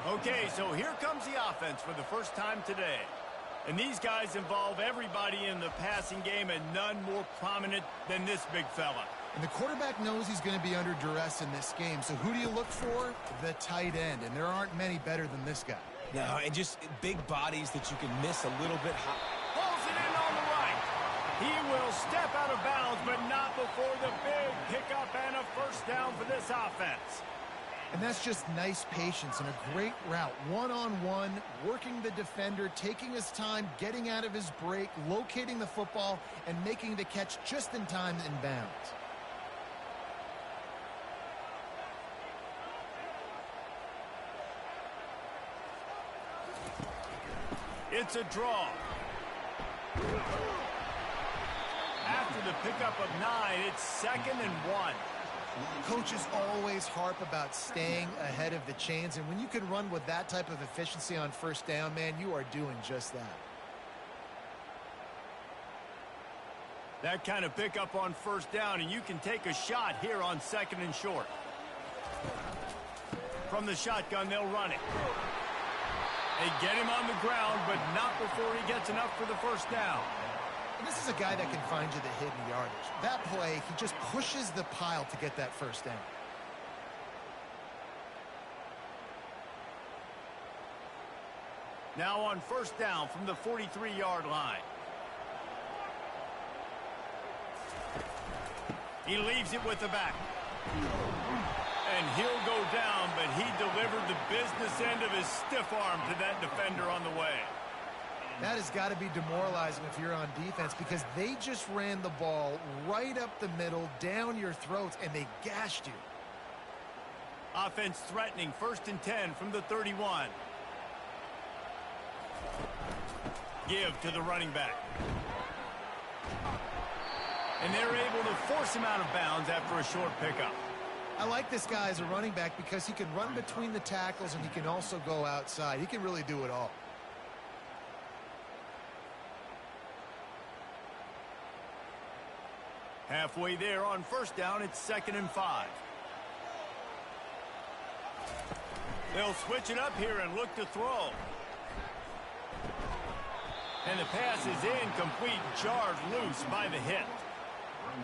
Okay, so here comes the offense for the first time today. And these guys involve everybody in the passing game, and none more prominent than this big fella. And the quarterback knows he's going to be under duress in this game. So who do you look for? The tight end. And there aren't many better than this guy. No, and just big bodies that you can miss a little bit high. Pulls it in on the right. He will step out of bounds, but not before the big pickup and a first down for this offense. And that's just nice patience and a great route. One-on-one, working the defender, taking his time, getting out of his break, locating the football, and making the catch just in time in bounds. It's a draw. After the pickup of 9, it's 2nd and 1. Coaches always harp about staying ahead of the chains, and when you can run with that type of efficiency on first down, man, you are doing just that. That kind of pickup on first down, and you can take a shot here on 2nd and short. From the shotgun, they'll run it. They get him on the ground, but not before he gets enough for the first down. And this is a guy that can find you the hidden yardage. That play, he just pushes the pile to get that first down. Now on first down from the 43-yard line. He leaves it with the back. And he'll go down, but he delivered the business end of his stiff arm to that defender on the way. That has got to be demoralizing if you're on defense, because they just ran the ball right up the middle, down your throats, and they gashed you. Offense threatening, 1st and 10 from the 31. Give to the running back. And they're able to force him out of bounds after a short pickup. I like this guy as a running back because he can run between the tackles and he can also go outside. He can really do it all. Halfway there on first down, it's 2nd and 5. They'll switch it up here and look to throw. And the pass is incomplete, jarred loose by the hit.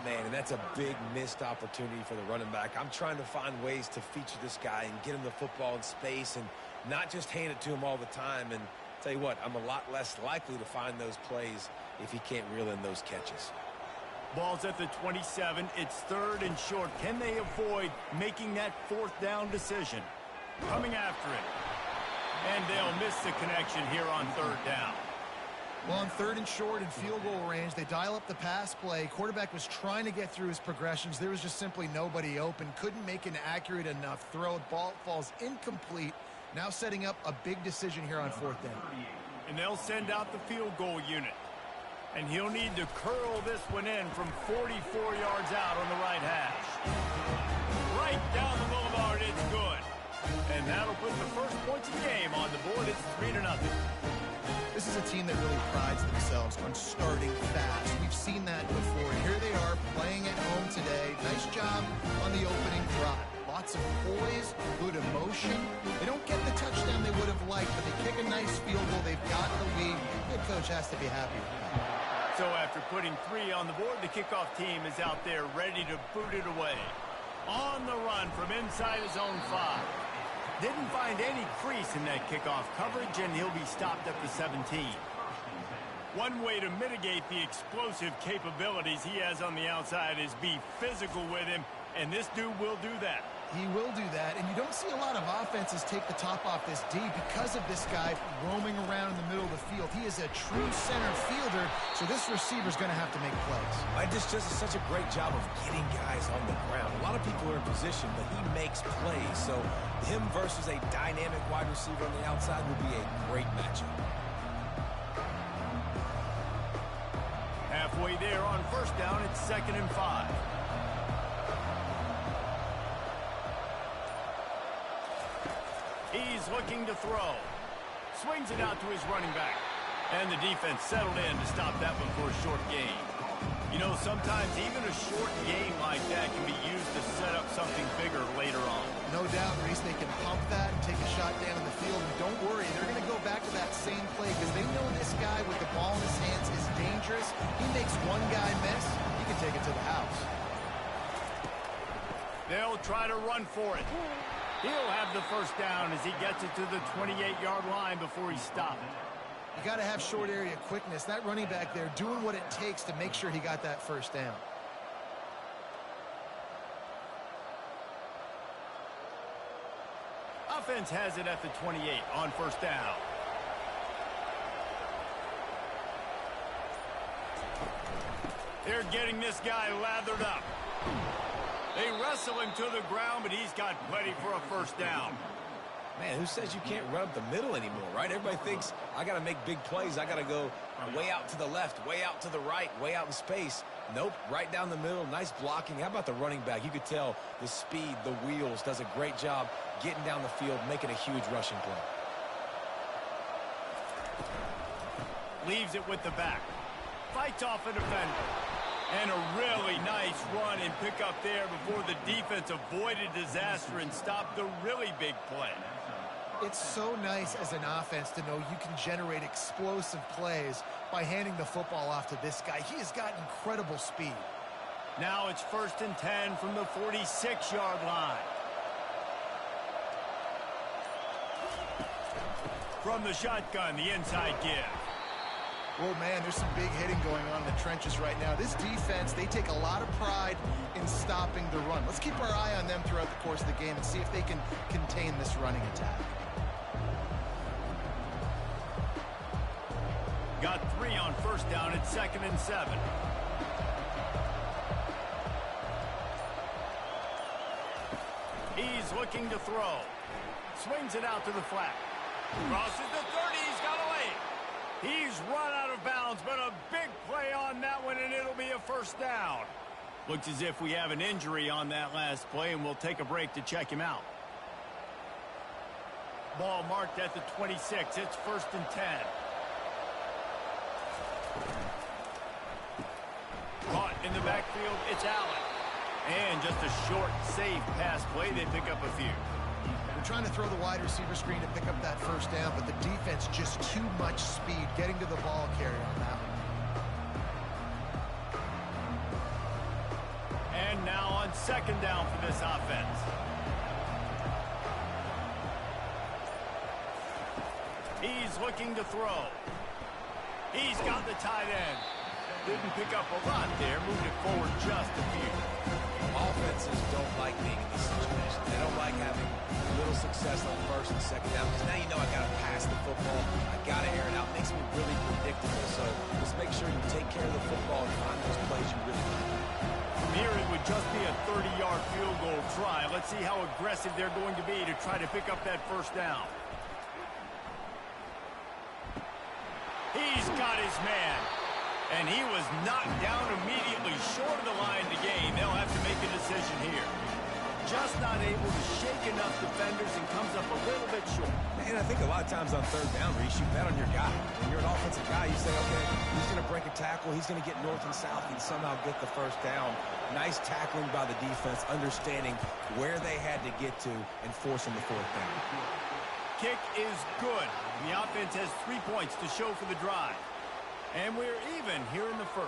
Man, and that's a big missed opportunity for the running back. I'm trying to find ways to feature this guy and get him the football in space and not just hand it to him all the time. And tell you what, I'm a lot less likely to find those plays if he can't reel in those catches. Ball's at the 27. It's 3rd and short. Can they avoid making that 4th down decision? Coming after it. And they'll miss the connection here on 3rd down. Well, on 3rd and short and field goal range, they dial up the pass play. Quarterback was trying to get through his progressions. There was just simply nobody open. Couldn't make an accurate enough throw. Ball falls incomplete. Now setting up a big decision here on 4th down. And they'll send out the field goal unit. And he'll need to curl this one in from 44 yards out on the right hash. Right down the boulevard, it's good. And that'll put the first points of the game on the board. It's 3-0. This is a team that really prides themselves on starting fast. We've seen that before. Here they are playing at home today. Nice job on the opening drive. Lots of poise, good emotion. They don't get the touchdown they would have liked, but they kick a nice field goal. They've got the lead. The coach has to be happy with that. So after putting 3 on the board, the kickoff team is out there ready to boot it away. On the run from inside his own 5. Didn't find any crease in that kickoff coverage, and he'll be stopped at the 17. One way to mitigate the explosive capabilities he has on the outside is be physical with him, and this dude will do that. He will do that, and you don't see a lot of offenses take the top off this D because of this guy roaming around in the middle of the field. He is a true center fielder, so this receiver's going to have to make plays. I just does such a great job of getting guys on the ground. A lot of people are in position, but he makes plays, so him versus a dynamic wide receiver on the outside would be a great matchup. Halfway there on first down, it's 2nd and 5. He's looking to throw. Swings it out to his running back. And the defense settled in to stop that one for a short gain. You know, sometimes even a short gain like that can be used to set up something bigger later on. No doubt, Reese, they can pump that and take a shot down in the field one guy miss, he can take it to the house. They'll try to run for it. He'll have the first down as he gets it to the 28-yard line before he's stopped. You got to have short area quickness. That running back there doing what it takes to make sure he got that first down. Offense has it at the 28 on first down. They're getting this guy lathered up. They wrestle him to the ground, but he's got plenty for a first down. Man, who says you can't run up the middle anymore, right? Everybody thinks I got to make big plays. I got to go way out to the left, way out to the right, way out in space. Nope, right down the middle, nice blocking. How about the running back? You could tell the speed, the wheels, does a great job getting down the field, making a huge rushing play. Leaves it with the back. Fights off a defender. And a really nice run and pick up there before the defense avoided disaster and stopped the really big play. It's so nice as an offense to know you can generate explosive plays by handing the football off to this guy. He has got incredible speed. Now it's 1st and 10 from the 46-yard line. From the shotgun, the inside give. Oh, man, there's some big hitting going on in the trenches right now. This defense, they take a lot of pride in stopping the run. Let's keep our eye on them throughout the course of the game and see if they can contain this running attack. Got 3 on first down at 2nd and 7. He's looking to throw. Swings it out to the flat. Crosses the 30. He's got away. He's run out of bounds, but a big play on that one, and it'll be a first down. Looks as if we have an injury on that last play, and we'll take a break to check him out. Ball marked at the 26. It's 1st and 10. Caught in the backfield, it's Allen. And just a short, safe pass play. They pick up a few. They're trying to throw the wide receiver screen to pick up that first down, but the defense just too much speed getting to the ball carrier on that one. And now on 2nd down for this offense. He's looking to throw. He's got the tight end. Didn't pick up a lot there. Moved it forward just a few. Offenses don't like being in this situation. They don't like having little success on 1st and 2nd down, because now you know I got to pass the football. I got to air it out. It makes me really predictable. So just make sure you take care of the football and find those plays you really like. From here, it would just be a 30-yard field goal try. Let's see how aggressive they're going to be to try to pick up that first down. He's got his man. And he was knocked down immediately short of the line to gain. They'll have to make a decision here. Just not able to shake enough defenders and comes up a little bit short. And I think a lot of times on 3rd down, Reese, you bet on your guy. When you're an offensive guy, you say, okay, he's going to break a tackle. He's going to get north and south and somehow get the first down. Nice tackling by the defense, understanding where they had to get to and forcing the 4th down. Kick is good. The offense has 3 points to show for the drive. And we're even here in the 1st.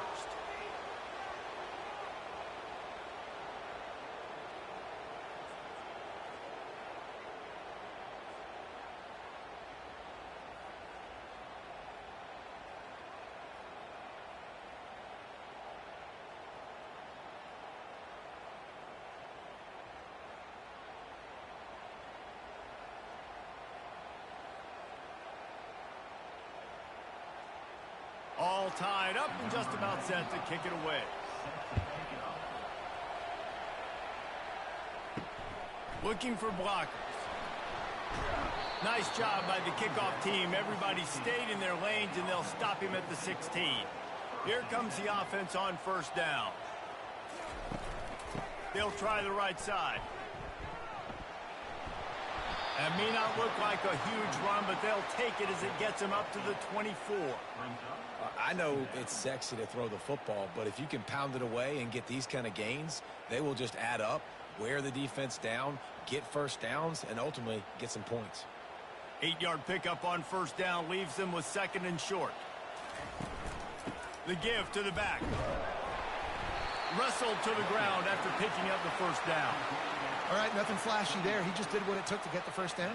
All tied up and just about set to kick it away. Looking for blockers. Nice job by the kickoff team. Everybody stayed in their lanes, and they'll stop him at the 16. Here comes the offense on 1st down. They'll try the right side. That may not look like a huge run, but they'll take it as it gets them up to the 24. I know it's sexy to throw the football, but if you can pound it away and get these kind of gains, they will just add up, wear the defense down, get first downs, and ultimately get some points. 8-yard pickup on 1st down leaves them with 2nd and short. The give to the back. Wrestled to the ground after picking up the first down. All right, nothing flashy there. He just did what it took to get the first down.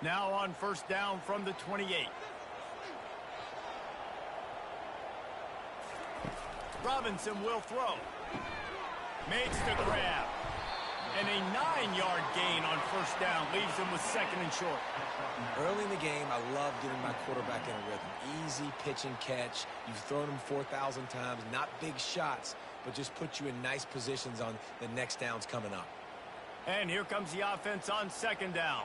Now on first down from the 28. Robinson will throw. Makes the grab. And a 9-yard gain on first down leaves him with second and short. Early in the game, I love getting my quarterback in a rhythm. Easy pitch and catch. You've thrown him 4,000 times. Not big shots, but just put you in nice positions on the next downs coming up. And here comes the offense on second down.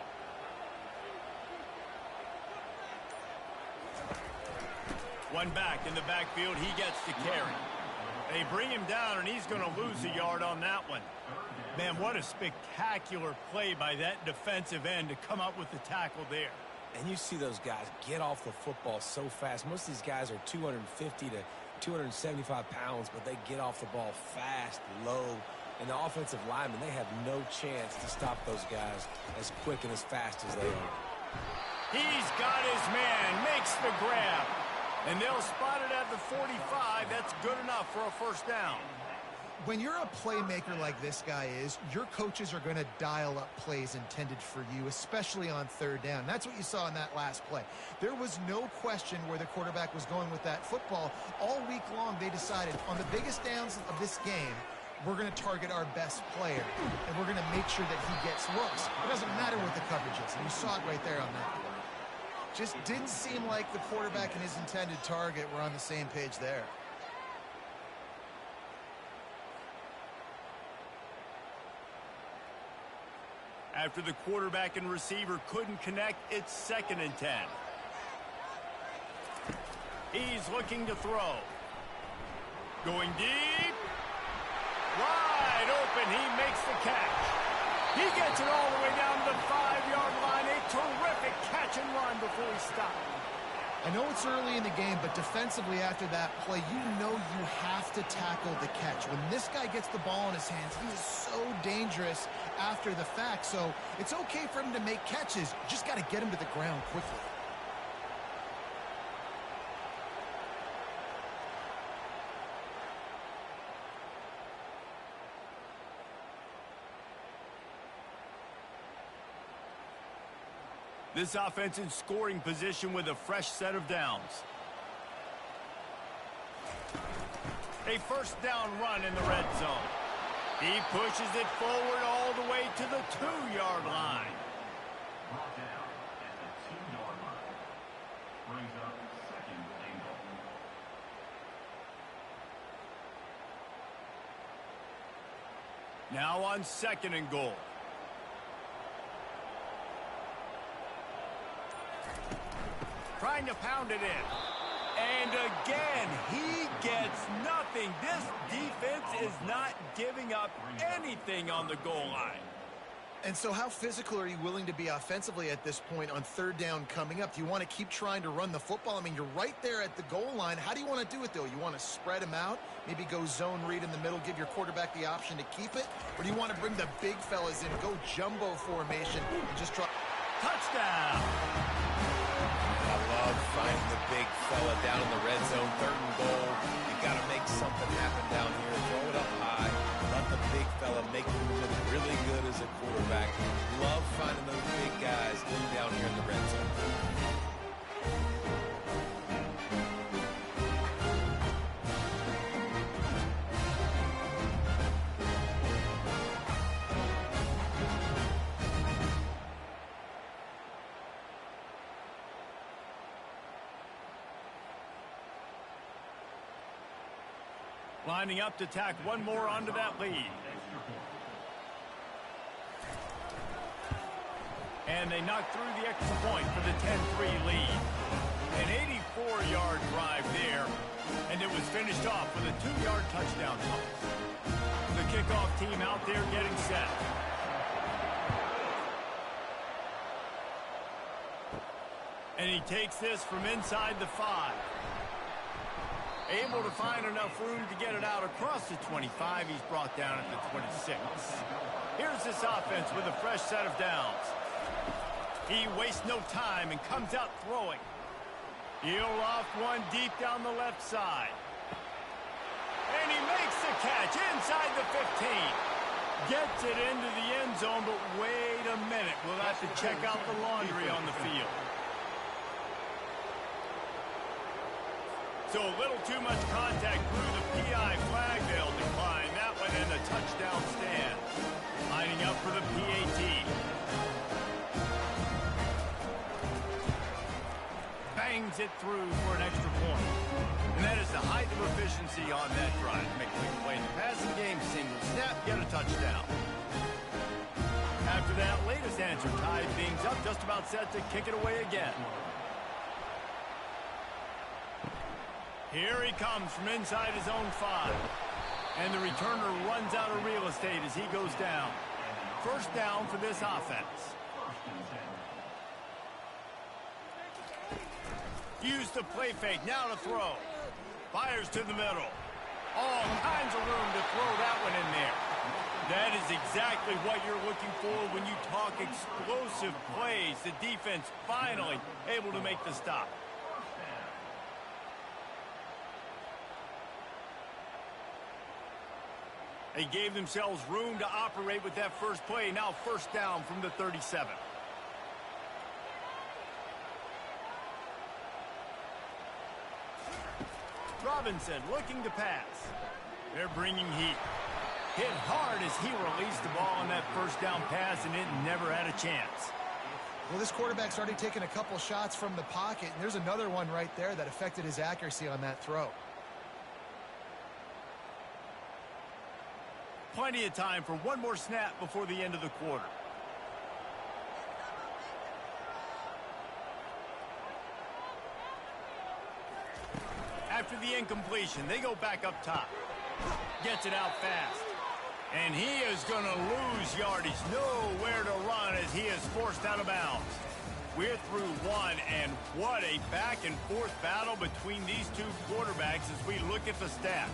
One back in the backfield. He gets the carry. They bring him down, and he's going to lose a yard on that one. Man, what a spectacular play by that defensive end to come up with the tackle there. And you see those guys get off the football so fast. Most of these guys are 250 to 275 pounds, but they get off the ball fast, low. And the offensive linemen, they have no chance to stop those guys as quick and as fast as they are. He's got his man, makes the grab. And they'll spot it at the 45. That's good enough for a first down. When you're a playmaker like this guy is, your coaches are going to dial up plays intended for you, especially on third down. That's what you saw in that last play. There was no question where the quarterback was going with that football. All week long, they decided on the biggest downs of this game, we're going to target our best player, and we're going to make sure that he gets looks. It doesn't matter what the coverage is, and you saw it right there on that play. Just didn't seem like the quarterback and his intended target were on the same page there. After the quarterback and receiver couldn't connect, it's 2nd and 10. He's looking to throw. Going deep. Wide open. He makes the catch. He gets it all the way down to the 5-yard line. A terrific catch and run before he stopped. I know it's early in the game, but defensively after that play, you know you have to tackle the catch. When this guy gets the ball in his hands, he is so dangerous after the fact. So it's okay for him to make catches. You just got to get him to the ground quickly. This offense in scoring position with a fresh set of downs. A first down run in the red zone. He pushes it forward all the way to the 2-yard line. Now on 2nd and goal. Trying to pound it in. And again, he gets nothing. This defense is not giving up anything on the goal line. And so how physical are you willing to be offensively at this point on third down coming up? Do you want to keep trying to run the football? I mean, you're right there at the goal line. How do you want to do it, though? You want to spread him out, maybe go zone read in the middle, give your quarterback the option to keep it? Or do you want to bring the big fellas in, go jumbo formation, and just try... Touchdown! I love finding the big fella down in the red zone, 3rd and goal. You got to make something happen down here. Throw it up high. Let the big fella make you look really good as a quarterback. Love finding those big guys down here in the red zone. Lining up to tack one more onto that lead. And they knock through the extra point for the 10-3 lead. An 84-yard drive there, and it was finished off with a 2-yard touchdown toss. The kickoff team out there getting set. And he takes this from inside the 5. Able to find enough room to get it out across the 25. He's brought down at the 26. Here's this offense with a fresh set of downs. He wastes no time and comes out throwing. He'll loft one deep down the left side. And he makes the catch inside the 15. Gets it into the end zone, but wait a minute. We'll have to check out the laundry on the field. So a little too much contact through the PI flag. They'll decline that one, and the touchdown stand. Lining up for the PAT. Bangs it through for an extra point. And that is the height of efficiency on that drive. Make a quick play in the passing game, single snap, get a touchdown. After that latest answer, tied things up, just about set to kick it away again. Here he comes from inside his own 5. And the returner runs out of real estate as he goes down. First down for this offense. Use the play fake, now to throw. Fires to the middle. All kinds of room to throw that one in there. That is exactly what you're looking for when you talk explosive plays. The defense finally able to make the stop. They gave themselves room to operate with that first play. Now first down from the 37. Robinson looking to pass. They're bringing heat. Hit hard as he released the ball on that first down pass, and it never had a chance. Well, this quarterback's already taken a couple shots from the pocket, and there's another one right there that affected his accuracy on that throw. Plenty of time for one more snap before the end of the quarter. After the incompletion, they go back up top. Gets it out fast. And he is going to lose yardage. Nowhere to run as he is forced out of bounds. We're through one, and what a back-and-forth battle between these two quarterbacks as we look at the stats.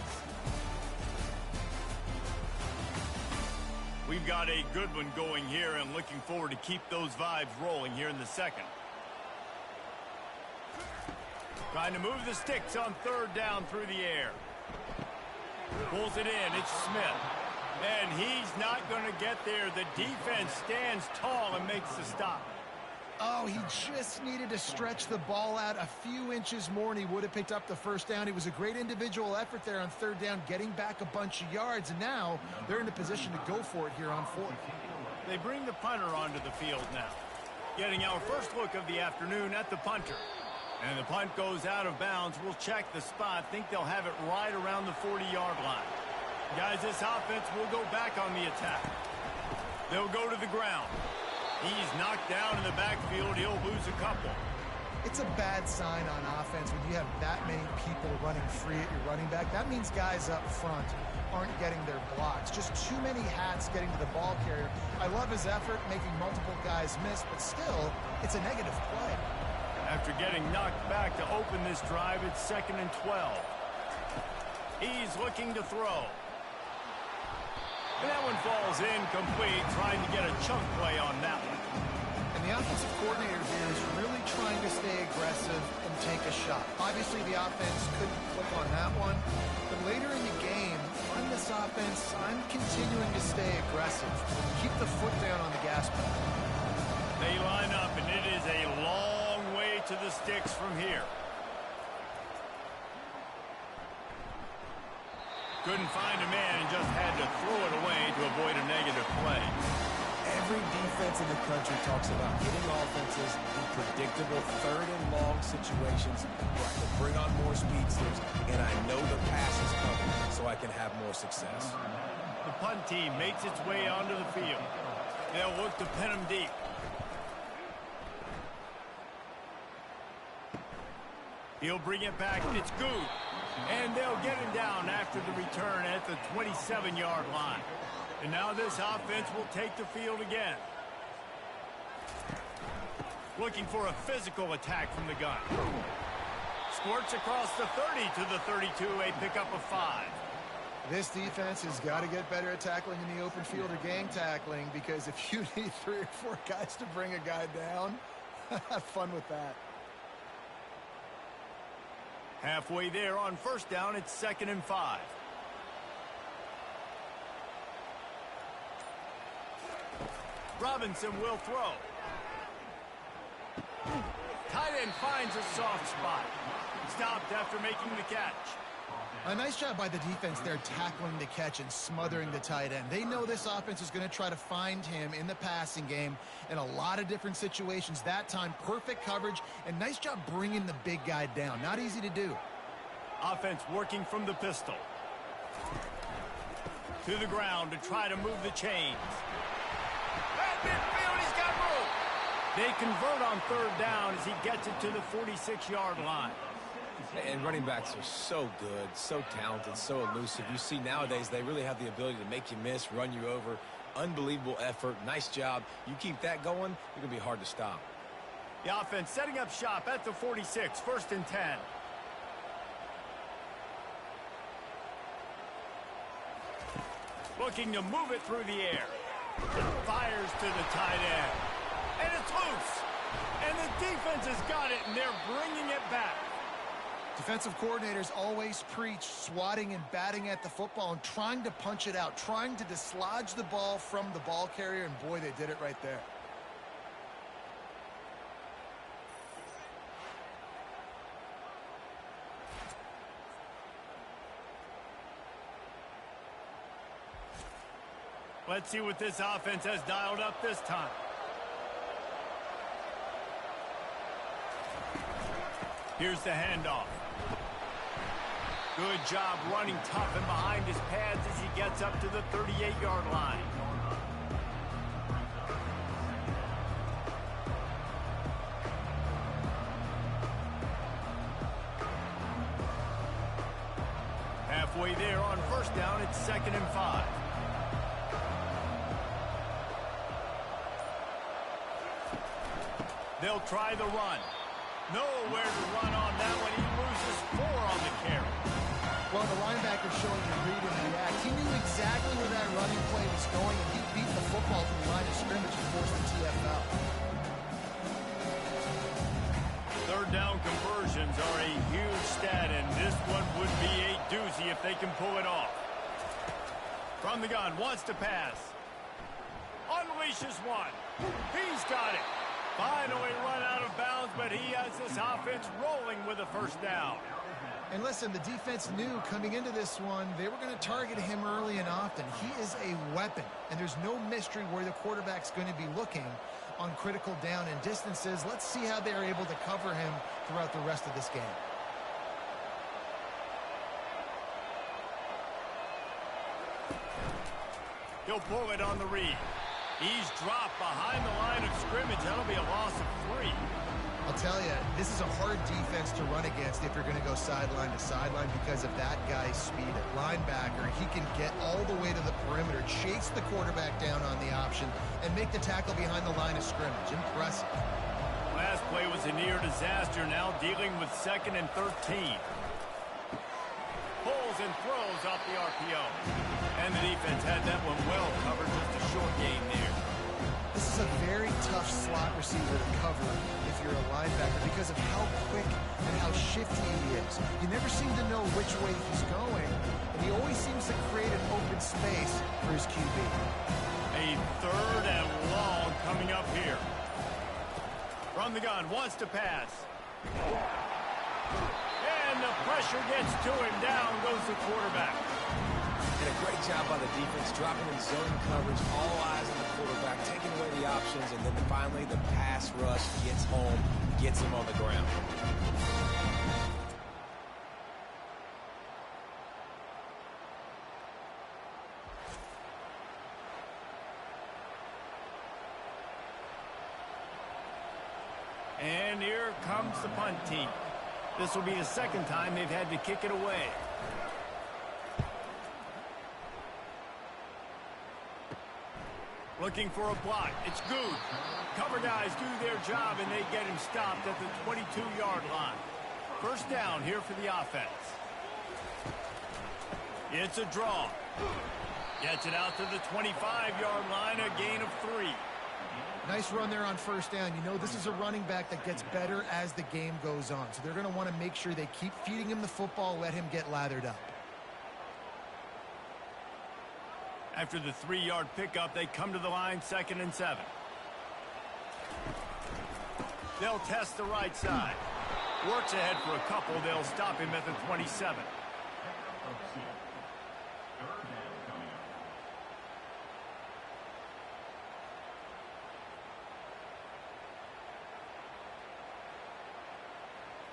We've got a good one going here and looking forward to keep those vibes rolling here in the second. Trying to move the sticks on third down through the air. Pulls it in. It's Smith. And he's not going to get there. The defense stands tall and makes the stop. Oh, he just needed to stretch the ball out a few inches more, and he would have picked up the first down. It was a great individual effort there on third down, getting back a bunch of yards, and now they're in a position to go for it here on fourth. They bring the punter onto the field now. Getting our first look of the afternoon at the punter. And the punt goes out of bounds. We'll check the spot. Think they'll have it right around the 40-yard line. Guys, this offense will go back on the attack. They'll go to the ground. He's knocked down in the backfield. He'll lose a couple. It's a bad sign on offense when you have that many people running free at your running back. That means guys up front aren't getting their blocks. Just too many hats getting to the ball carrier. I love his effort, making multiple guys miss, but still, it's a negative play. After getting knocked back to open this drive, it's 2nd and 12. He's looking to throw. And that one falls incomplete, trying to get a chunk play on that one. And the offensive coordinator here is really trying to stay aggressive and take a shot. Obviously, the offense couldn't click on that one. But later in the game, on this offense, I'm continuing to stay aggressive. Keep the foot down on the gas pedal. They line up, and it is a long way to the sticks from here. Couldn't find a man and just had to throw it away to avoid a negative play. Every defense in the country talks about getting offenses in predictable third and long situations where I can bring on more speedsters, and I know the pass is coming so I can have more success. The punt team makes its way onto the field. They'll look to pin him deep. He'll bring it back. It's good. And they'll get him down after the return at the 27-yard line. And now this offense will take the field again. Looking for a physical attack from the gun. Squirts across the 30 to the 32, a pickup of 5. This defense has got to get better at tackling in the open field or gang tackling, because if you need 3 or 4 guys to bring a guy down, have fun with that. Halfway there on first down, it's 2nd and 5. Robinson will throw. Tight end finds a soft spot. Stopped after making the catch. A nice job by the defense there tackling the catch and smothering the tight end. They know this offense is going to try to find him in the passing game in a lot of different situations. That time, perfect coverage, and nice job bringing the big guy down. Not easy to do. Offense working from the pistol. To the ground to try to move the chains. At midfield, he's got room. They convert on 3rd down as he gets it to the 46-yard line. And running backs are so good, so talented, so elusive. You see nowadays they really have the ability to make you miss, run you over. Unbelievable effort. Nice job. You keep that going, you're going to be hard to stop. The offense setting up shop at the 46, 1st and 10. Looking to move it through the air. Fires to the tight end. And it's loose. And the defense has got it, and they're bringing it back. Defensive coordinators always preach swatting and batting at the football and trying to punch it out, trying to dislodge the ball from the ball carrier, and boy, they did it right there. Let's see what this offense has dialed up this time. Here's the handoff. Good job running tough and behind his pads as he gets up to the 38-yard line. Halfway there on first down, it's 2nd and 5. They'll try the run. Nowhere to run on that one. He loses 4 on the carry. Well, the linebacker showing the read and react. He knew exactly where that running play was going, and he beat the football from the line of scrimmage and forced the TFL. 3rd down conversions are a huge stat, and this one would be a doozy if they can pull it off. From the gun, wants to pass. Unleashes one. He's got it. Finally run out of bounds, but he has this offense rolling with a 1st down. And listen, the defense knew coming into this one, they were going to target him early and often. He is a weapon, and there's no mystery where the quarterback's going to be looking on critical down and distances. Let's see how they're able to cover him throughout the rest of this game. He'll pull it on the read. He's dropped behind the line of scrimmage. That'll be a loss of 3. I'll tell you, this is a hard defense to run against if you're going to go sideline to sideline because of that guy's speed at linebacker. He can get all the way to the perimeter, chase the quarterback down on the option, and make the tackle behind the line of scrimmage. Impressive. Last play was a near disaster, now dealing with 2nd and 13. Pulls and throws off the RPO. And the defense had that one well covered, just a short gain there. This is a very tough slot receiver to cover if you're a linebacker because of how quick and how shifty he is. You never seem to know which way he's going, and he always seems to create an open space for his QB. A 3rd and long coming up here. From the gun, wants to pass. And the pressure gets to him. Down goes the quarterback. And a great job by the defense, dropping in zone coverage, all eyes on the quarterback, taking away the options, and then finally the pass rush gets home, gets him on the ground. And here comes the punt team. This will be the 2nd time they've had to kick it away. Looking for a block. It's good. Cover guys do their job, and they get him stopped at the 22-yard line. First down here for the offense. It's a draw. Gets it out to the 25-yard line, a gain of 3. Nice run there on first down. You know, this is a running back that gets better as the game goes on. So they're going to want to make sure they keep feeding him the football, let him get lathered up. After the 3-yard pickup, they come to the line, 2nd and 7. They'll test the right side. Works ahead for a couple. They'll stop him at the 27.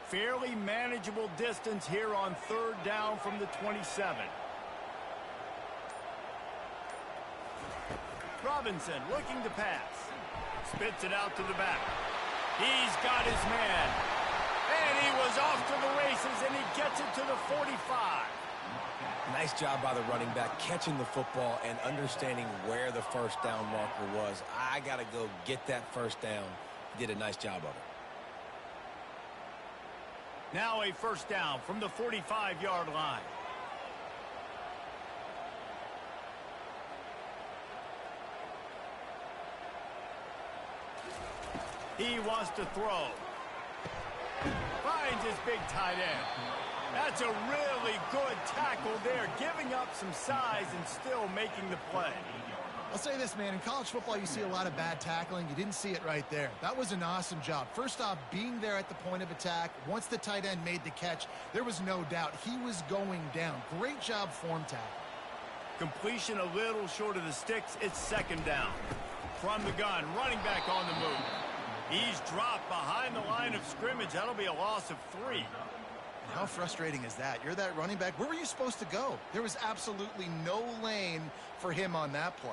Fairly manageable distance here on 3rd down from the 27. Robinson looking to pass. Spits it out to the back. He's got his man. And he was off to the races, and he gets it to the 45. Nice job by the running back catching the football and understanding where the first down marker was. I got to go get that first down. He did a nice job of it. Now a first down from the 45-yard line. He wants to throw. Finds his big tight end. That's a really good tackle there, giving up some size and still making the play. I'll say this, man. In college football, you see a lot of bad tackling. You didn't see it right there. That was an awesome job. First off, being there at the point of attack. Once the tight end made the catch, there was no doubt he was going down. Great job form tackle. Completion a little short of the sticks. It's 2nd down. From the gun, running back on the move. He's dropped behind the line of scrimmage. That'll be a loss of 3. How frustrating is that? You're that running back. Where were you supposed to go? There was absolutely no lane for him on that play.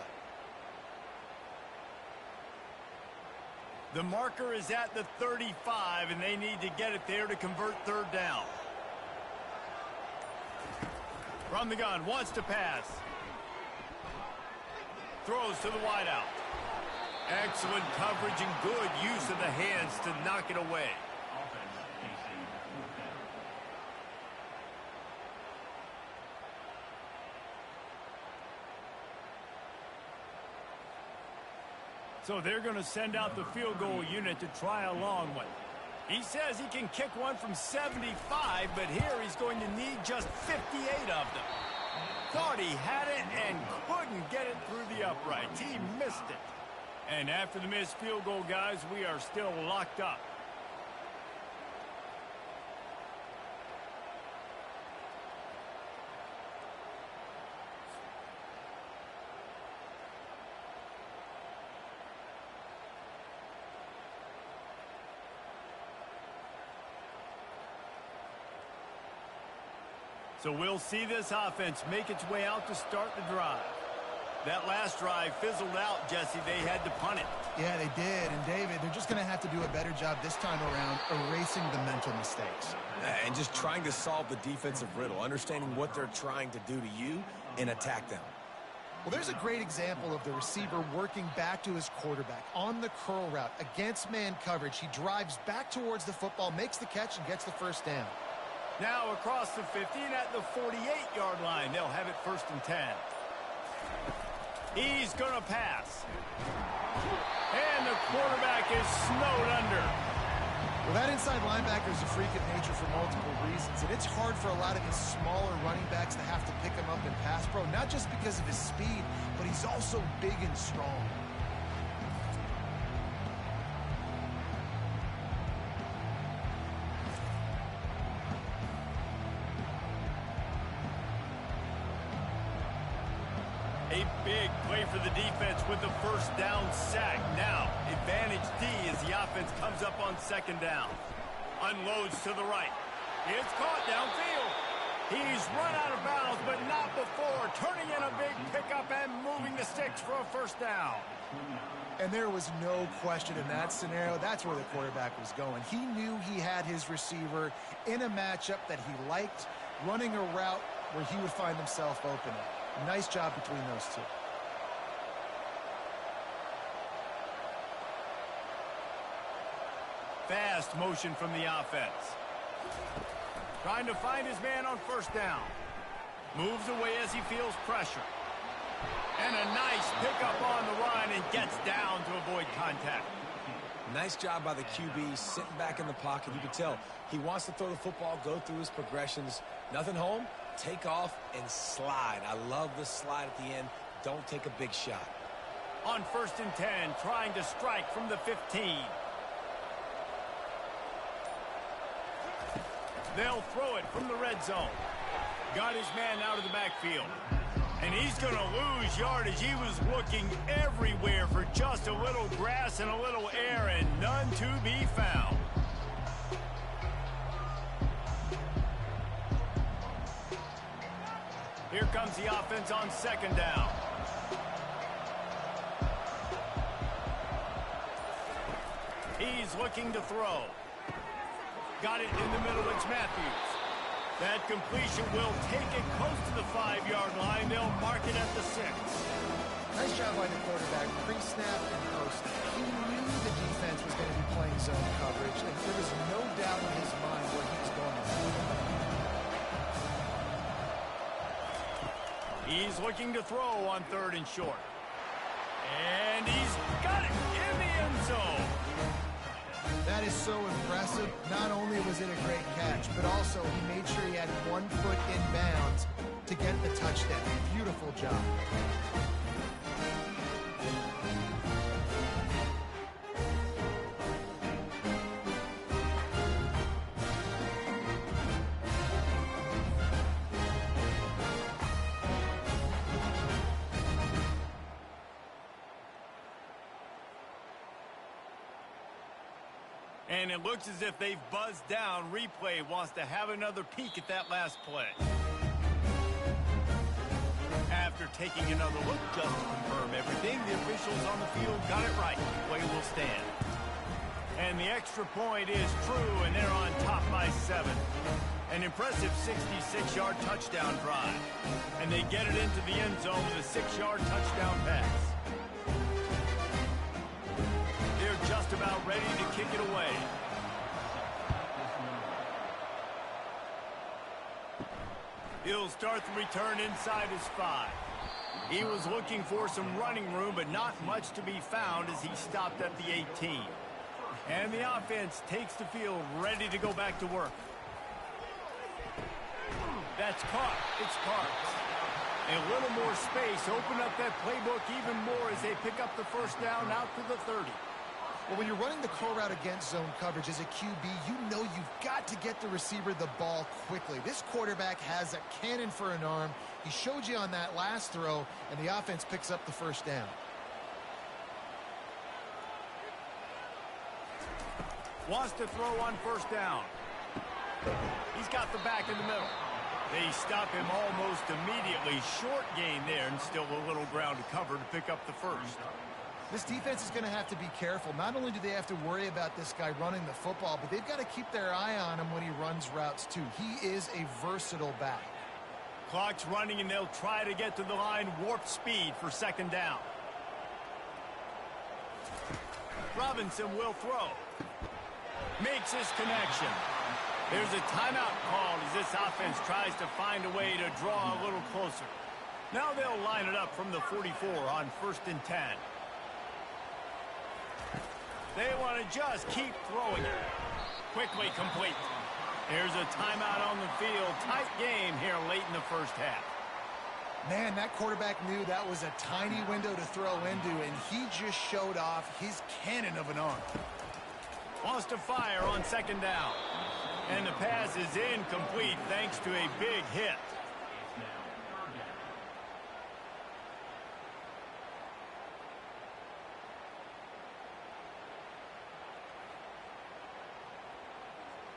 The marker is at the 35, and they need to get it there to convert 3rd down. From the gun, wants to pass. Throws to the wideout. Excellent coverage and good use of the hands to knock it away. So they're going to send out the field goal unit to try a long one. He says he can kick one from 75, but here he's going to need just 58 of them. Thought he had it and couldn't get it through the uprights. He missed it. And after the missed field goal, guys, we are still locked up. So we'll see this offense make its way out to start the drive. That last drive fizzled out, Jesse. They had to punt it. Yeah, they did. And, David, they're just going to have to do a better job this time around erasing the mental mistakes. And just trying to solve the defensive riddle, understanding what they're trying to do to you and attack them. Well, there's a great example of the receiver working back to his quarterback on the curl route against man coverage. He drives back towards the football, makes the catch, and gets the first down. Now across the 50 and at the 48-yard line. They'll have it 1st and 10. He's going to pass. And the quarterback is snowed under. Well, that inside linebacker is a freak of nature for multiple reasons, and it's hard for a lot of these smaller running backs to have to pick him up in pass pro, not just because of his speed, but he's also big and strong. A big play for the defense with the first down sack. Now, advantage D as the offense comes up on 2nd down. Unloads to the right. It's caught downfield. He's run out of bounds, but not before. Turning in a big pickup and moving the sticks for a first down. And there was no question in that scenario. That's where the quarterback was going. He knew he had his receiver in a matchup that he liked, running a route where he would find himself open. Nice job between those two. Fast motion from the offense. Trying to find his man on first down. Moves away as he feels pressure. And a nice pickup on the run and gets down to avoid contact. Nice job by the QB, sitting back in the pocket. You can tell he wants to throw the football, go through his progressions. Nothing home, take off and slide. I love the slide at the end. Don't take a big shot. On 1st and 10, trying to strike from the 15. They'll throw it from the red zone. Got his man out of the backfield. And he's going to lose yardage. He was looking everywhere for just a little grass and a little air, and none to be found. Here comes the offense on 2nd down. He's looking to throw. Got it in the middle. It's Matthews. That completion will take it close to the 5-yard line. They'll mark it at the 6. Nice job by the quarterback, pre-snap and post. He knew the defense was going to be playing zone coverage, and there was no doubt in his mind where he was going. He's looking to throw on 3rd and short. And he's got it in the end zone. That is so impressive. Not only was it a great catch, but also he made sure he had 1 foot in bounds to get the touchdown. Beautiful job. And it looks as if they've buzzed down. Replay wants to have another peek at that last play. After taking another look just to confirm everything, the officials on the field got it right. Play will stand. And the extra point is true, and they're on top by 7. An impressive 66-yard touchdown drive. And they get it into the end zone with a 6-yard touchdown pass. They're just about ready to kick it away. He'll start the return inside his 5. He was looking for some running room, but not much to be found as he stopped at the 18. And the offense takes the field ready to go back to work. That's caught. It's Parks. A little more space. Open up that playbook even more as they pick up the first down out to the 30. Well, when you're running the curl route against zone coverage as a QB, you know you've got to get the receiver the ball quickly. This quarterback has a cannon for an arm. He showed you on that last throw, and the offense picks up the first down. Wants to throw on first down. He's got the back in the middle. They stop him almost immediately. Short gain there, and still a little ground to cover to pick up the first. This defense is going to have to be careful. Not only do they have to worry about this guy running the football, but they've got to keep their eye on him when he runs routes too. He is a versatile back. Clock's running, and they'll try to get to the line. Warp speed for 2nd down. Robinson will throw. Makes his connection. There's a timeout called as this offense tries to find a way to draw a little closer. Now they'll line it up from the 44 on 1st and 10. They want to just keep throwing it. Quickly complete. There's a timeout on the field. Tight game here late in the first half. Man, that quarterback knew that was a tiny window to throw into, and he just showed off his cannon of an arm. Wants to fire on 2nd down. And the pass is incomplete thanks to a big hit.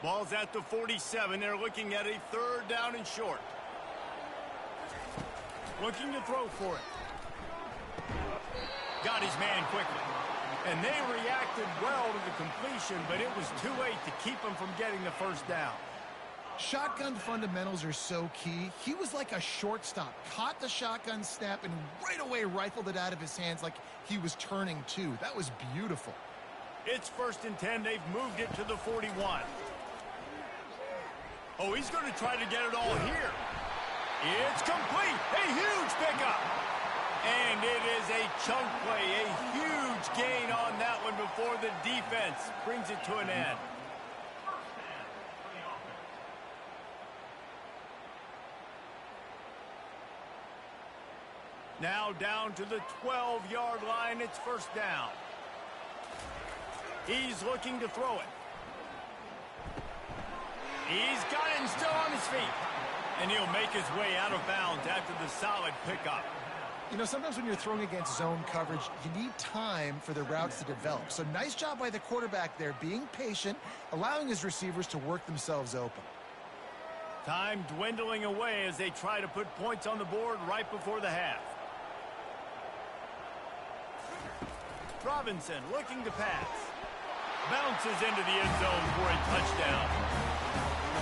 Ball's at the 47. They're looking at a 3rd down and short. Looking to throw for it. Got his man quickly. And they reacted well to the completion, but it was too late to keep him from getting the first down. Shotgun fundamentals are so key. He was like a shortstop. Caught the shotgun snap and right away rifled it out of his hands like he was turning too. That was beautiful. It's 1st and 10. They've moved it to the 41. Oh, he's going to try to get it all here. It's complete. A huge pickup. And it is a chunk play. A huge gain on that one before the defense brings it to an end. Now down to the 12-yard line. It's first down. He's looking to throw it. He's got it and still on his feet. And he'll make his way out of bounds after the solid pickup. You know, sometimes when you're throwing against zone coverage, you need time for the routes to develop. So nice job by the quarterback there, being patient, allowing his receivers to work themselves open. Time dwindling away as they try to put points on the board right before the half. Robinson looking to pass. Bounces into the end zone for a touchdown.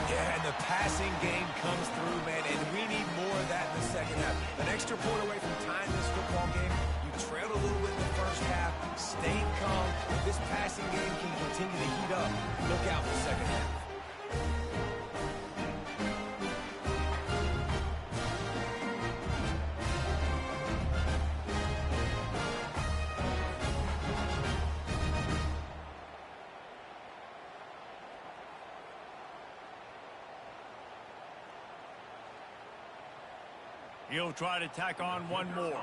Yeah, and the passing game comes through, man, and we need more of that in the second half. An extra point away from tying this football game. You trailed a little bit in the first half, stayed calm. If this passing game can continue to heat up, look out for the second half. He'll try to tack on one more.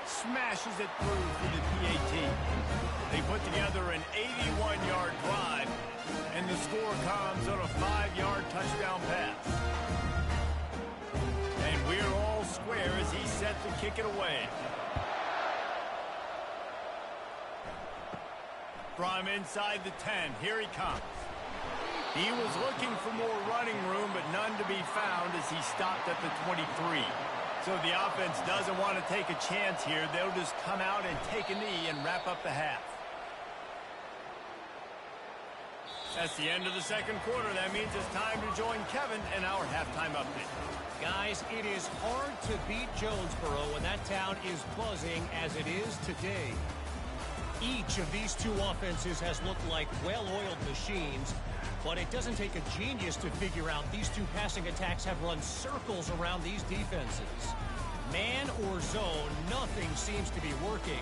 Smashes it through for the PAT. They put together an 81-yard drive, and the score comes on a 5-yard touchdown pass. And we're all square as he's set to kick it away. From inside the 10, here he comes. He was looking for more running room, but none to be found as he stopped at the 23. So the offense doesn't want to take a chance here. They'll just come out and take a knee and wrap up the half. That's the end of the second quarter. That means it's time to join Kevin in our halftime update. Guys, it is hard to beat Jonesboro when that town is buzzing as it is today. Each of these two offenses has looked like well-oiled machines, but it doesn't take a genius to figure out these two passing attacks have run circles around these defenses. Man or zone, nothing seems to be working,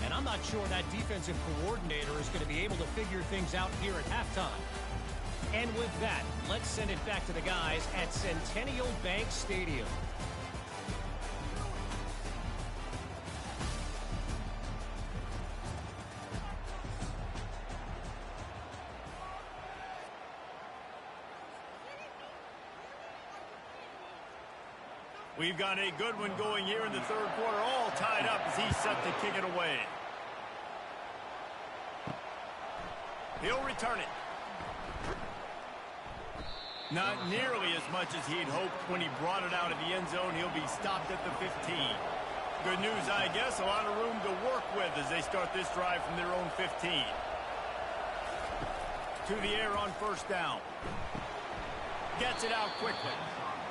and I'm not sure that defensive coordinator is going to be able to figure things out here at halftime. And with that, let's send it back to the guys at Centennial Bank Stadium. We've got a good one going here in the third quarter, all tied up as he's set to kick it away. He'll return it. Not nearly as much as he'd hoped when he brought it out of the end zone. He'll be stopped at the 15. Good news, I guess, a lot of room to work with as they start this drive from their own 15. To the air on first down. Gets it out quickly.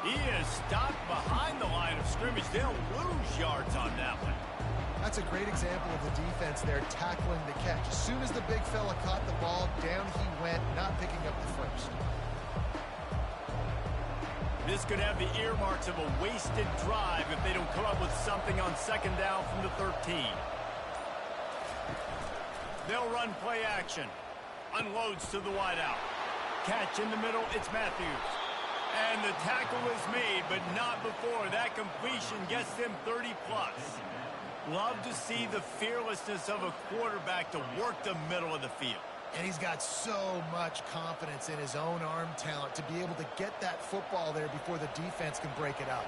He is stopped behind the line of scrimmage. They'll lose yards on that one. That's a great example of the defense there tackling the catch. As soon as the big fella caught the ball, down he went, not picking up the first. This could have the earmarks of a wasted drive if they don't come up with something on second down from the 13. They'll run play action. Unloads to the wideout. Catch in the middle, it's Matthews. And the tackle is made, but not before. That completion gets them 30-plus. Love to see the fearlessness of a quarterback to work the middle of the field. And he's got so much confidence in his own arm talent to be able to get that football there before the defense can break it up.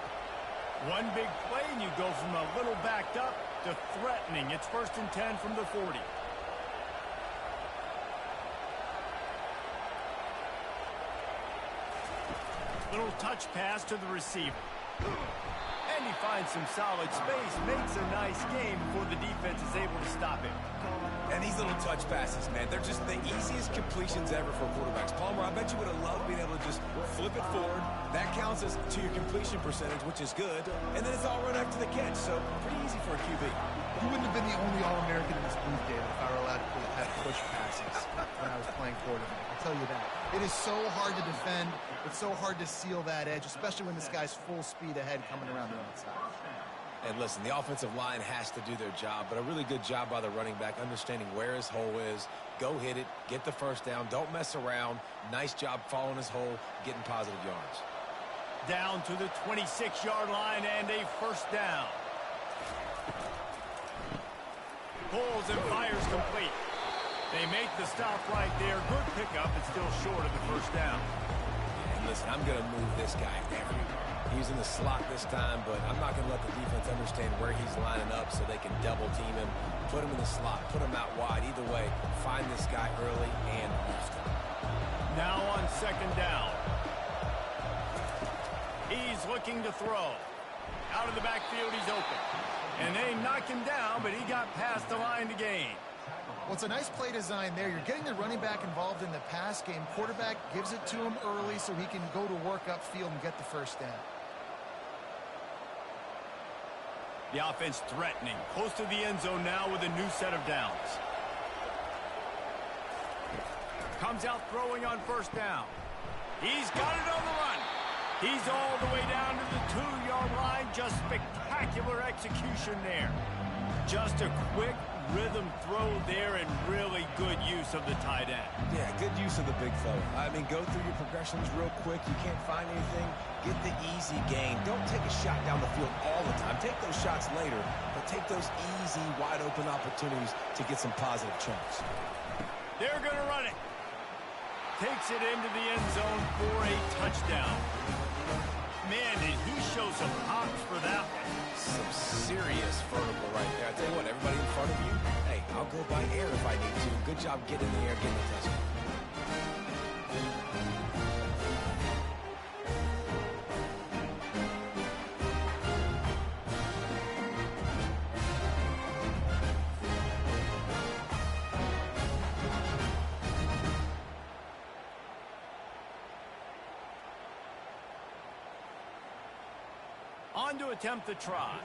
One big play, and you go from a little backed up to threatening. It's 1st and 10 from the 40. Little touch pass to the receiver. And he finds some solid space, makes a nice game before the defense is able to stop him. And these little touch passes, man, they're just the easiest completions ever for quarterbacks. Palmer, I bet you would have loved being able to just flip it forward. That counts to your completion percentage, which is good. And then it's all run after the catch, so pretty easy for a QB. You wouldn't have been the only All-American in this booth, David, if I were allowed to have push passes when I was playing quarterback. I'll tell you that. It is so hard to defend. It's so hard to seal that edge, especially when this guy's full speed ahead coming around the outside. And listen, the offensive line has to do their job, but a really good job by the running back understanding where his hole is. Go hit it, get the first down, don't mess around. Nice job following his hole, getting positive yards. Down to the 26-yard line and a first down. Pulls and fires complete. They make the stop right there. Good pickup. It's still short of the first down. And listen, I'm going to move this guy everywhere. He's in the slot this time, but I'm not going to let the defense understand where he's lining up so they can double team him. Put him in the slot. Put him out wide. Either way, find this guy early and often. Now on second down. He's looking to throw. Out of the backfield, he's open. And they knock him down, but he got past the line to gain. Well, it's a nice play design there. You're getting the running back involved in the pass game. Quarterback gives it to him early so he can go to work upfield and get the first down. The offense threatening. Close to the end zone now with a new set of downs. Comes out throwing on first down. He's got it on the run. He's all the way down to the 2-yard line. Just spectacular execution there. Just a quick rhythm throw there and really good use of the tight end. Yeah, good use of the big fella. I mean, go through your progressions real quick. You can't find anything. Get the easy gain. Don't take a shot down the field all the time. Take those shots later, but take those easy, wide-open opportunities to get some positive chunks. They're going to run it. Takes it into the end zone for a touchdown. Man, did he show some hops for that one. Some serious vertical right there. I tell you what, everybody in front of you, hey, I'll go by air if I need to. Good job getting in the air, getting the touchdown. On to attempt the try.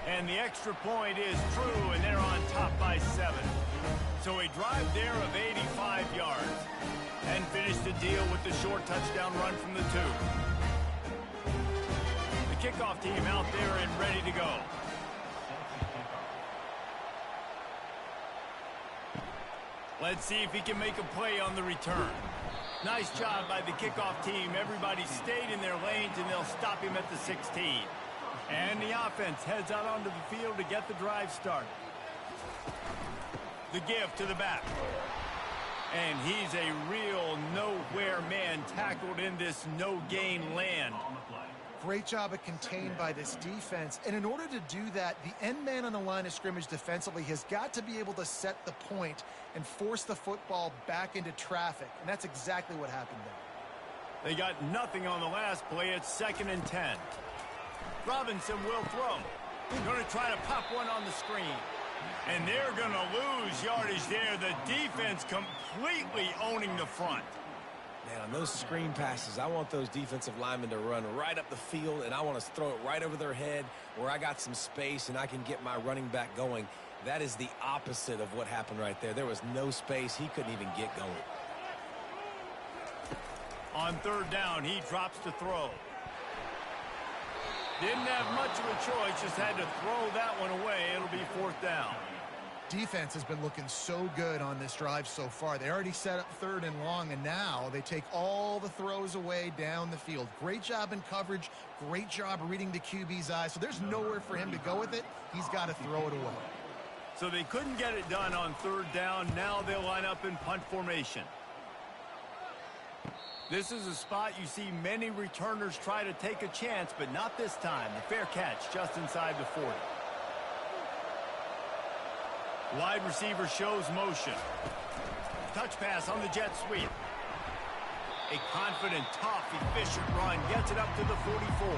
And the extra point is true, and they're on top by 7. So a drive there of 85 yards. And finish the deal with the short touchdown run from the 2. The kickoff team out there and ready to go. Let's see if he can make a play on the return. Nice job by the kickoff team. Everybody stayed in their lanes, and they'll stop him at the 16. And the offense heads out onto the field to get the drive started. The give to the back. And he's a real nowhere man tackled in this no-gain land. Great job of contained by this defense. And in order to do that, the end man on the line of scrimmage defensively has got to be able to set the point and force the football back into traffic. And that's exactly what happened there. They got nothing on the last play. It's 2nd and 10. Robinson will throw. Going to try to pop one on the screen. And they're going to lose yardage there. The defense completely owning the front. Man, on those screen passes, I want those defensive linemen to run right up the field, and I want to throw it right over their head where I got some space and I can get my running back going. That is the opposite of what happened right there. There was no space. He couldn't even get going. On 3rd down, he drops to throw. Didn't have much of a choice, just had to throw that one away. It'll be 4th down. Defense has been looking so good on this drive so far. They already set up 3rd and long, and now they take all the throws away down the field. Great job in coverage. Great job reading the QB's eyes. So there's nowhere for him to go with it. He's got to throw it away. So they couldn't get it done on 3rd down. Now they'll line up in punt formation. This is a spot you see many returners try to take a chance, but not this time. The fair catch just inside the 40. Wide receiver shows motion. Touch pass on the jet sweep. A confident, tough, efficient run gets it up to the 44.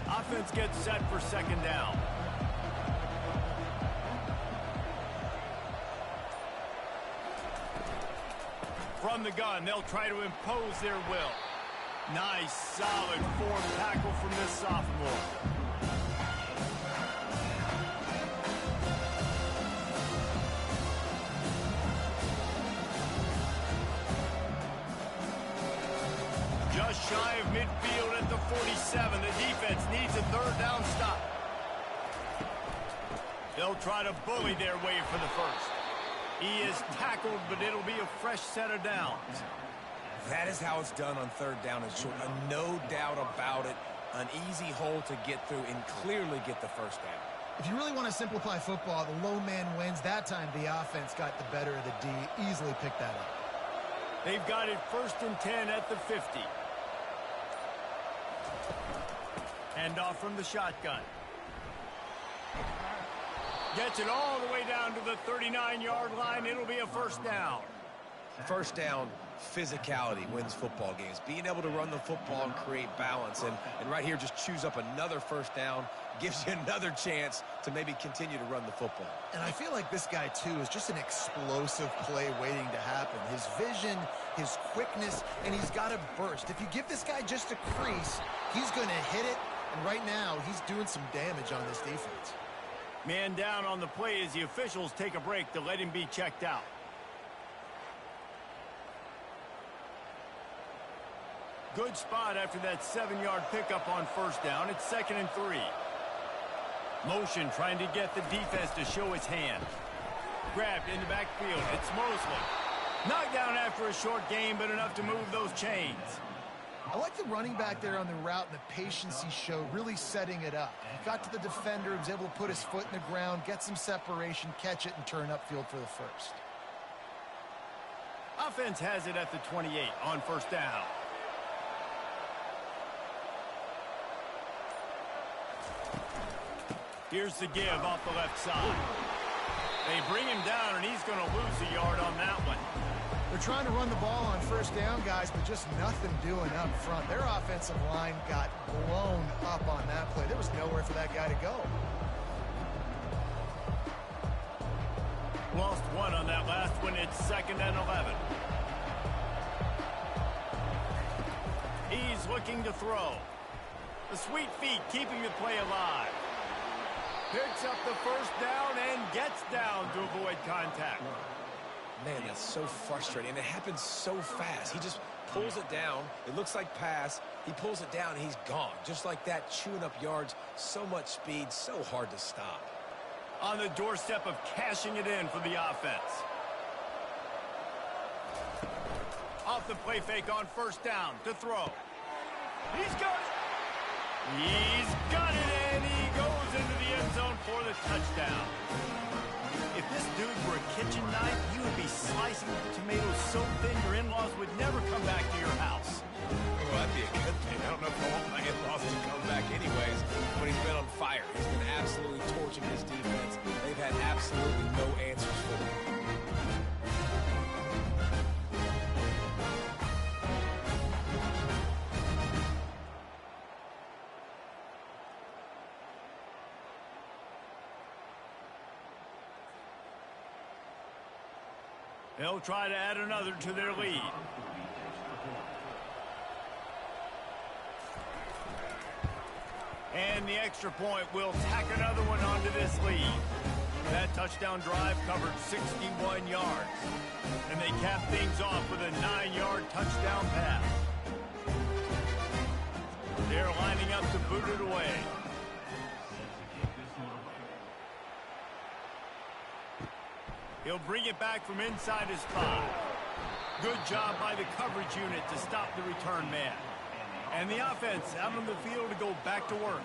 Offense gets set for 2nd down. From the gun, they'll try to impose their will. Nice, solid form tackle from this sophomore. Just shy of midfield at the 47. The defense needs a third down stop. They'll try to bully their way for the first. He is tackled, but it'll be a fresh set of downs. That is how it's done on third down and short. No doubt about it. An easy hole to get through and clearly get the first down. If you really want to simplify football, the low man wins. That time the offense got the better of the D. Easily picked that up. They've got it 1st and 10 at the 50. Hand off from the shotgun. Gets it all the way down to the 39-yard line. It'll be a first down. First down, physicality wins football games. Being able to run the football and create balance. And right here, just choose up another first down. Gives you another chance to maybe continue to run the football. And I feel like this guy, too, is just an explosive play waiting to happen. His vision, his quickness, and he's got a burst. If you give this guy just a crease, he's going to hit it. And right now, he's doing some damage on this defense. Man down on the play as the officials take a break to let him be checked out. Good spot after that 7-yard pickup on first down. It's 2nd and 3. Motion trying to get the defense to show its hand. Grabbed in the backfield. It's Mosley. Knocked down after a short gain, but enough to move those chains. I like the running back there on the route and the patience he showed, really setting it up. He got to the defender, he was able to put his foot in the ground, get some separation, catch it, and turn upfield for the first. Offense has it at the 28 on first down. Here's the give off the left side. They bring him down, and he's going to lose a yard on that one. They're trying to run the ball on first down, guys, but just nothing doing up front. Their offensive line got blown up on that play. There was nowhere for that guy to go. Lost one on that last one. It's 2nd and 11. He's looking to throw. The sweet feet keeping the play alive. Picks up the first down and gets down to avoid contact. Man, that's so frustrating. And it happens so fast. He just pulls it down. It looks like pass. He pulls it down, and he's gone. Just like that, chewing up yards. So much speed, so hard to stop. On the doorstep of cashing it in for the offense. Off the play fake on first down to throw. He's got it. He's got it, and he goes into the end zone for the touchdown. If this dude were a kitchen knife, you would be slicing tomatoes so thin your in-laws would never come back to your house. Well, that'd be a good thing. I don't know if I want my in-laws to come back anyways, but he's been on fire. He's been absolutely torching his defense. They've had absolutely no answers for him. They'll try to add another to their lead. And the extra point will tack another one onto this lead. That touchdown drive covered 61 yards. And they cap things off with a 9-yard touchdown pass. They're lining up to boot it away. He'll bring it back from inside his 5. Good job by the coverage unit to stop the return man. And the offense out on the field to go back to work.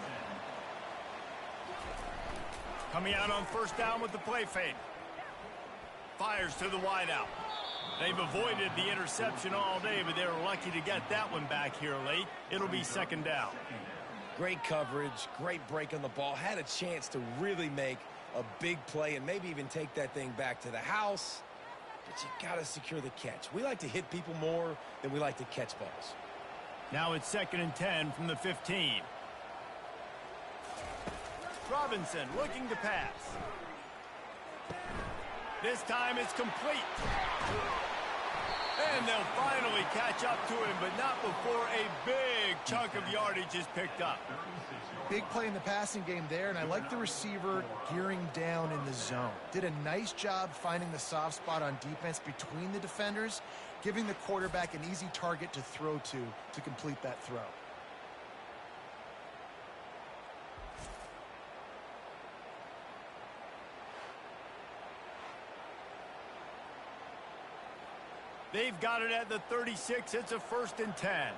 Coming out on first down with the play fake. Fires to the wideout. They've avoided the interception all day, but they were lucky to get that one back here late. It'll be 2nd down. Great coverage, great break on the ball. Had a chance to really make a big play and maybe even take that thing back to the house. But you got to secure the catch. We like to hit people more than we like to catch balls. Now it's 2nd and 10 from the 15. Robinson looking to pass. This time it's complete. And they'll finally catch up to him, but not before a big chunk of yardage is picked up. Big play in the passing game there, and I like the receiver gearing down in the zone. Did a nice job finding the soft spot on defense between the defenders, giving the quarterback an easy target to throw to complete that throw. They've got it at the 36. It's a 1st and 10.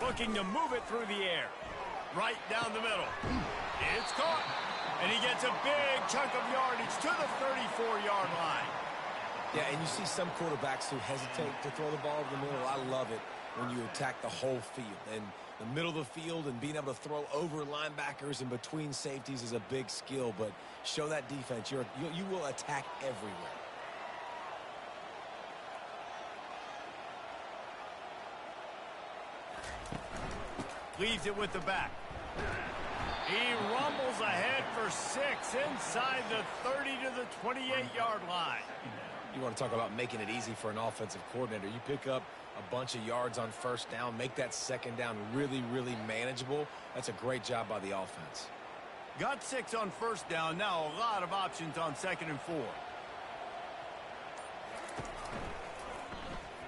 Looking to move it through the air. Right down the middle. It's caught. And he gets a big chunk of yardage to the 34-yard line. Yeah, and you see some quarterbacks who hesitate to throw the ball over the middle. I love it when you attack the whole field. And the middle of the field and being able to throw over linebackers and between safeties is a big skill. But show that defense. You will attack everywhere. Leaves it with the back. He rumbles ahead for 6 inside the 30 to the 28-yard line. You want to talk about making it easy for an offensive coordinator. You pick up a bunch of yards on 1st down, make that 2nd down really, really manageable. That's a great job by the offense. Got 6 on 1st down. Now a lot of options on 2nd and 4.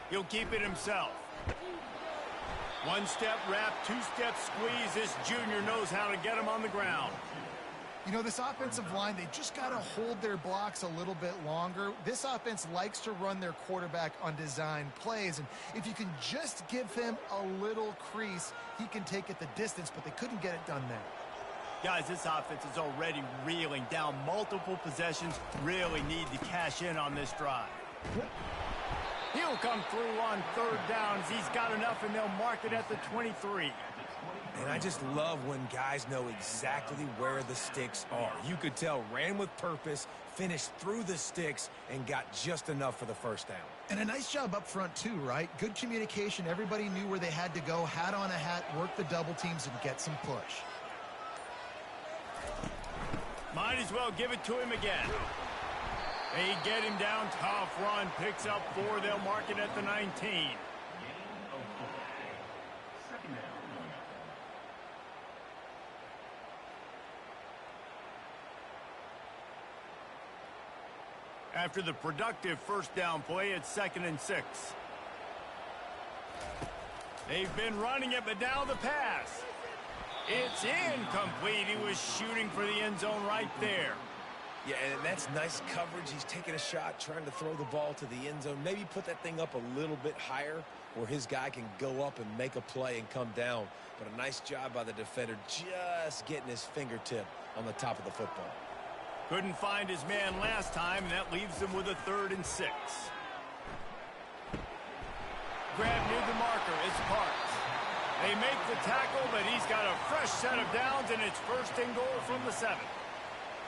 He'll keep it himself. 1-step wrap, 2-step squeeze. This junior knows how to get him on the ground. You know, this offensive line, they just got to hold their blocks a little bit longer. This offense likes to run their quarterback on design plays, and if you can just give him a little crease, he can take it the distance, but they couldn't get it done there. Guys, this offense is already reeling down multiple possessions. Really need to cash in on this drive. He'll come through on 3rd downs. He's got enough, and they'll mark it at the 23. And I just love when guys know exactly where the sticks are. You could tell, ran with purpose, finished through the sticks, and got just enough for the 1st down. And a nice job up front, too, right? Good communication. Everybody knew where they had to go, hat on a hat, work the double teams, and get some push. Might as well give it to him again. They get him down, tough run, picks up 4. They'll mark it at the 19. After the productive 1st down play, it's 2nd and 6. They've been running it, but now the pass. It's incomplete. He was shooting for the end zone right there. Yeah, and that's nice coverage. He's taking a shot, trying to throw the ball to the end zone. Maybe put that thing up a little bit higher where his guy can go up and make a play and come down. But a nice job by the defender just getting his fingertip on the top of the football. Couldn't find his man last time, and that leaves him with a 3rd and 6. Grab near the marker. It's Parks. They make the tackle, but he's got a fresh set of downs, and it's 1st and goal from the 7.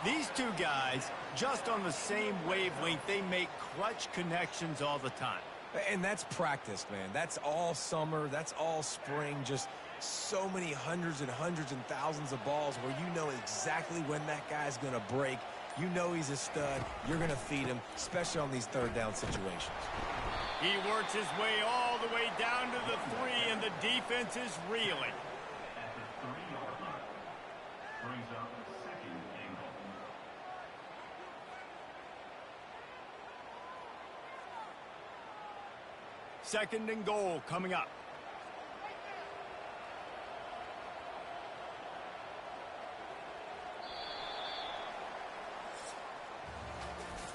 These two guys, just on the same wavelength, they make clutch connections all the time. And that's practice, man. That's all summer. That's all spring. Just so many hundreds and thousands of balls where you know exactly when that guy's going to break. You know he's a stud. You're going to feed him, especially on these 3rd down situations. He works his way all the way down to the 3, and the defense is reeling. Second and goal coming up.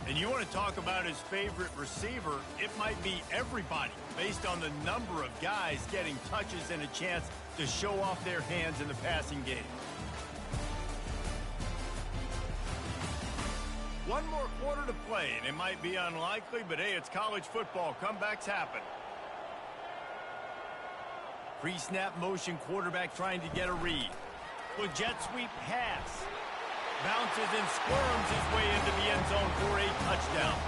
And you want to talk about his favorite receiver, it might be everybody, based on the number of guys getting touches and a chance to show off their hands in the passing game. One more quarter to play, and it might be unlikely, but hey, it's college football. Comebacks happen. Pre-snap motion, quarterback trying to get a read. With jet sweep pass. Bounces and squirms his way into the end zone for a touchdown.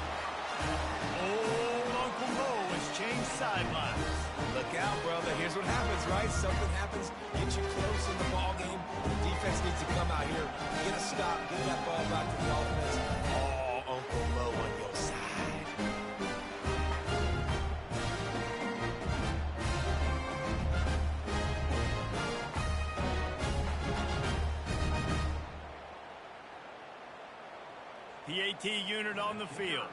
Old Uncle Mo has changed sidelines. Look out, brother. Here's what happens, right? Something happens, get you close in the ball game. The defense needs to come out here, get a stop, get that ball back to the offense. Oh, Uncle Mo on your side. PAT unit on the field.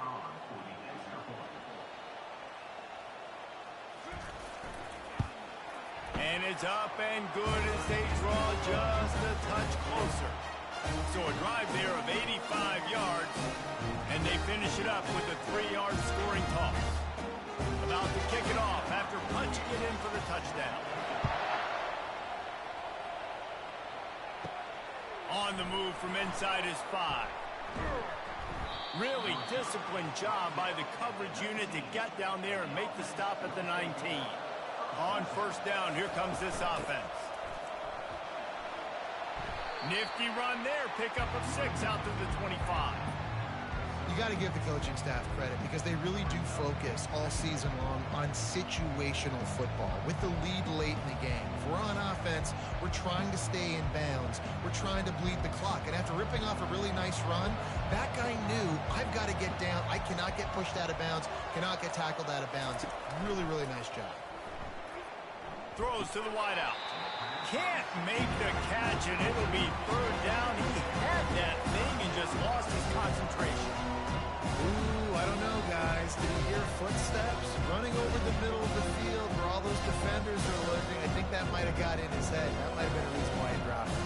And it's up and good as they draw just a touch closer. So a drive there of 85 yards, and they finish it up with a 3-yard scoring toss. About to kick it off after punching it in for the touchdown. On the move from inside his 5. Really disciplined job by the coverage unit to get down there and make the stop at the 19. On first down, here comes this offense. Nifty run there, pickup of 6 out to the 25. You got to give the coaching staff credit because they really do focus all season long on situational football with the lead late in the game. If we're on offense, we're trying to stay in bounds. We're trying to bleed the clock. And after ripping off a really nice run, that guy knew, I've got to get down. I cannot get pushed out of bounds, cannot get tackled out of bounds. Really, really nice job. Throws to the wideout. Can't make the catch, and it'll be third down. He had that thing and just lost his concentration. Ooh, I don't know, guys. Did he hear footsteps running over the middle of the field where all those defenders are lurking? I think that might have got in his head. That might have been a reason why he dropped it.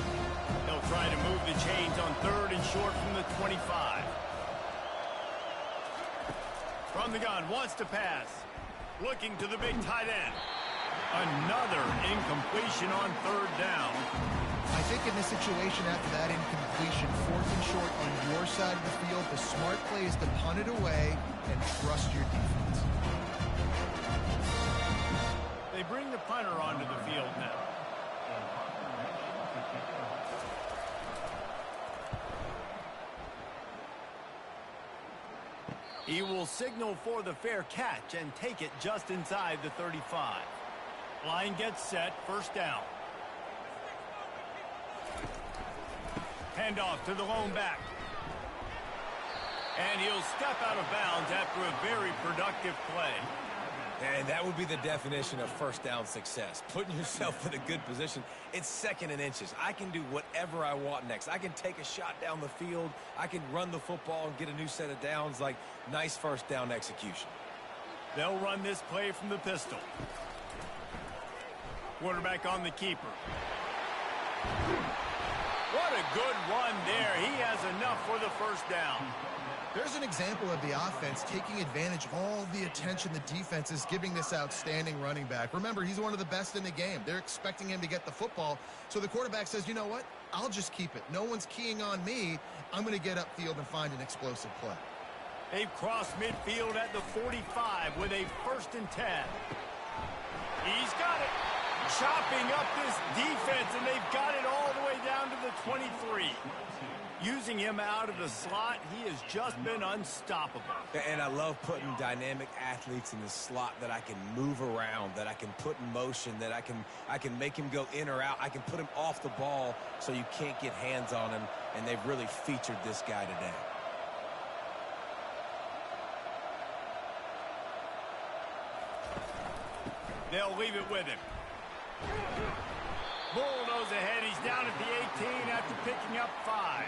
They'll try to move the chains on 3rd and short from the 25. From the gun, wants to pass. Looking to the big tight end. Another incompletion on 3rd down. I think in this situation after that incompletion, 4th and short on your side of the field, the smart play is to punt it away and trust your defense. They bring the punter onto the field now. He will signal for the fair catch and take it just inside the 35. Line gets set, first down. Handoff to the lone back. And he'll step out of bounds after a very productive play. And that would be the definition of first down success. Putting yourself in a good position. It's 2nd and inches. I can do whatever I want next. I can take a shot down the field. I can run the football and get a new set of downs. Like, nice first down execution. They'll run this play from the pistol. Quarterback on the keeper. What a good run there. He has enough for the first down. There's an example of the offense taking advantage of all the attention the defense is giving this outstanding running back. Remember, he's one of the best in the game. They're expecting him to get the football. So the quarterback says, you know what? I'll just keep it. No one's keying on me. I'm going to get upfield and find an explosive play. They've crossed midfield at the 45 with a 1st and 10. He's got it. Chopping up this defense, and they've got it all the way down to the 23. Using him out of the slot, he has just been unstoppable. And I love putting dynamic athletes in the slot that I can move around, that I can put in motion, that I can make him go in or out. I can put him off the ball so you can't get hands on him, and they've really featured this guy today. They'll leave it with him. Bulldoze ahead. He's down at the 18 after picking up 5.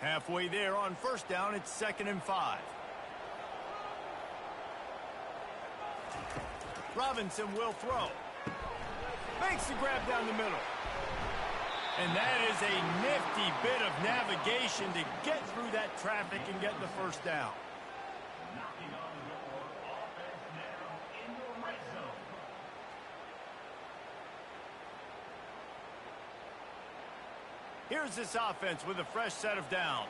Halfway there on first down, it's 2nd and 5. Robinson will throw. Makes the grab down the middle. And that is a nifty bit of navigation to get through that traffic and get the first down. Here's this offense with a fresh set of downs.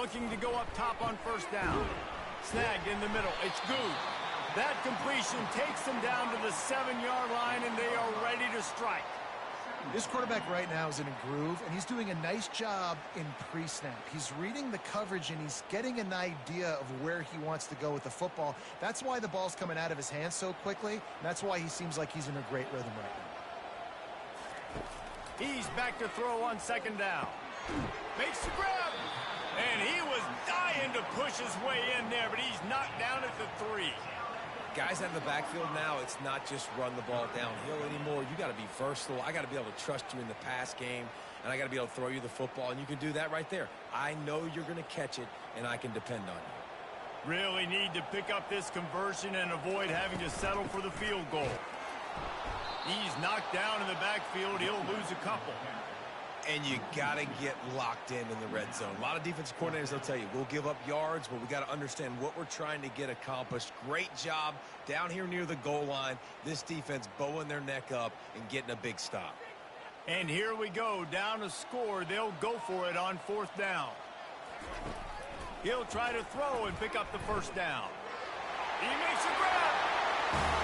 looking to go up top on first down. Snagged in the middle. It's good. That completion takes them down to the 7-yard line, and they are ready to strike. This quarterback right now is in a groove, and he's doing a nice job in pre-snap. He's reading the coverage, and he's getting an idea of where he wants to go with the football. That's why the ball's coming out of his hands so quickly, and that's why he seems like he's in a great rhythm right now. He's back to throw on second down. Makes the grab. And he was dying to push his way in there, but he's knocked down at the 3. Guys out of the backfield now, it's not just run the ball downhill anymore. You got to be versatile. I got to be able to trust you in the pass game, and I got to be able to throw you the football, and you can do that right there. I know you're going to catch it, and I can depend on you. Really need to pick up this conversion and avoid having to settle for the field goal. He's knocked down in the backfield. He'll lose a couple. And you got to get locked in the red zone. A lot of defensive coordinators, they'll tell you, we'll give up yards, but we got to understand what we're trying to get accomplished. Great job down here near the goal line. This defense bowing their neck up and getting a big stop. And here we go. Down a score. They'll go for it on fourth down. He'll try to throw and pick up the first down. He makes a grab.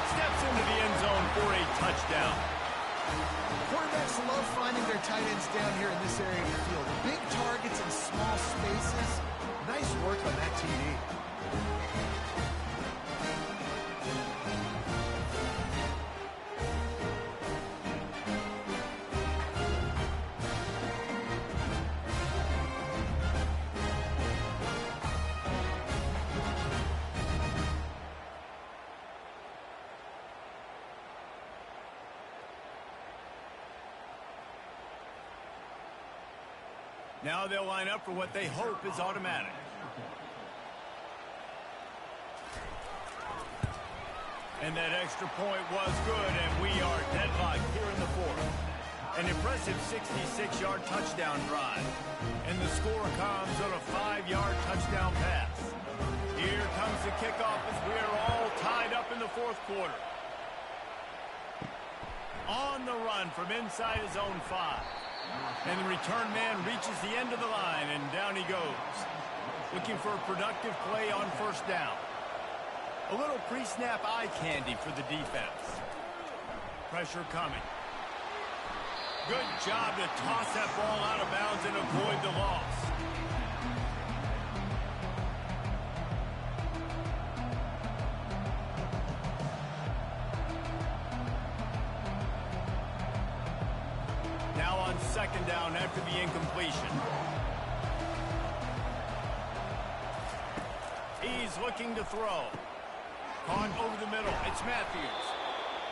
Steps into the end zone for a touchdown. Quarterbacks love finding their tight ends down here in this area of the field. Big targets in small spaces. Nice work on that TD. Now they'll line up for what they hope is automatic. And that extra point was good, and we are deadlocked here in the fourth. An impressive 66-yard touchdown drive. And the score comes on a 5-yard touchdown pass. Here comes the kickoff as we are all tied up in the fourth quarter. On the run from inside his own 5. And the return man reaches the end of the line, and down he goes. Looking for a productive play on first down. A little pre-snap eye candy for the defense. Pressure coming. Good job to toss that ball out of bounds and avoid the loss. Now on second down after the incompletion. He's looking to throw. Caught over the middle. It's Matthews.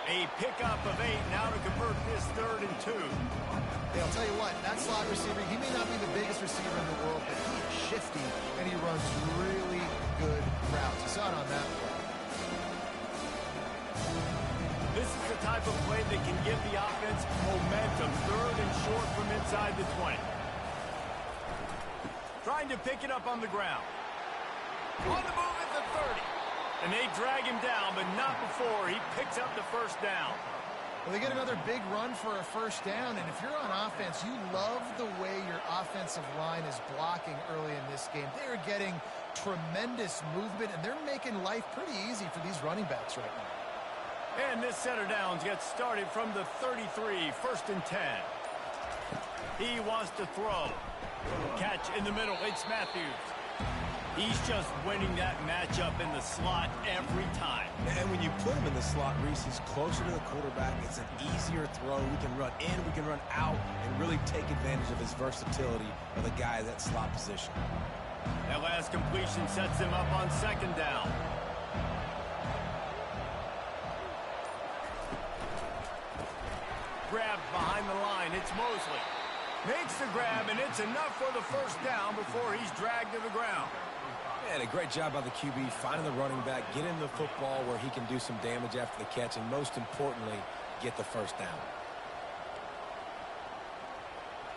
A pickup of 8 now to convert this 3rd and 2. Hey, I'll tell you what, that slot receiver, he may not be the biggest receiver in the world, but he's shifty, and he runs really good routes. You saw it on that play. This is the type of play that can give the offense momentum. 3rd and short from inside the 20. Trying to pick it up on the ground. On the move at the 30. And they drag him down, but not before he picks up the first down. Well, they get another big run for a first down, and if you're on offense, you love the way your offensive line is blocking early in this game. They're getting tremendous movement, and they're making life pretty easy for these running backs right now. And this set of downs gets started from the 33, 1st and 10. He wants to throw. Catch in the middle, it's Matthews. He's just winning that matchup in the slot every time. And when you put him in the slot, Reese, he's closer to the quarterback. It's an easier throw. We can run in, we can run out, and really take advantage of his versatility of the guy at that slot position. That last completion sets him up on second down. Grab behind the line. It's Mosley. Makes the grab, and it's enough for the first down before he's dragged to the ground. And a great job by the QB finding the running back, getting the football where he can do some damage after the catch, and most importantly, get the first down.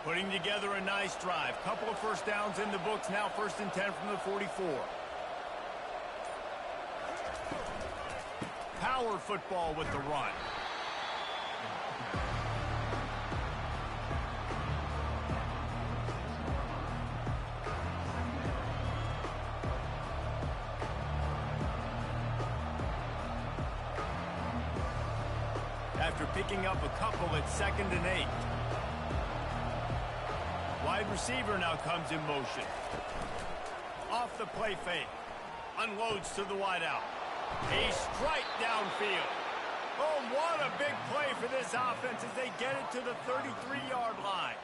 Putting together a nice drive. Couple of first downs in the books now, 1st and 10 from the 44. Power football with the run. after picking up a couple at 2nd and 8. Wide receiver now comes in motion. Off the play fake. Unloads to the wideout. A strike downfield. Oh, what a big play for this offense as they get it to the 33-yard line.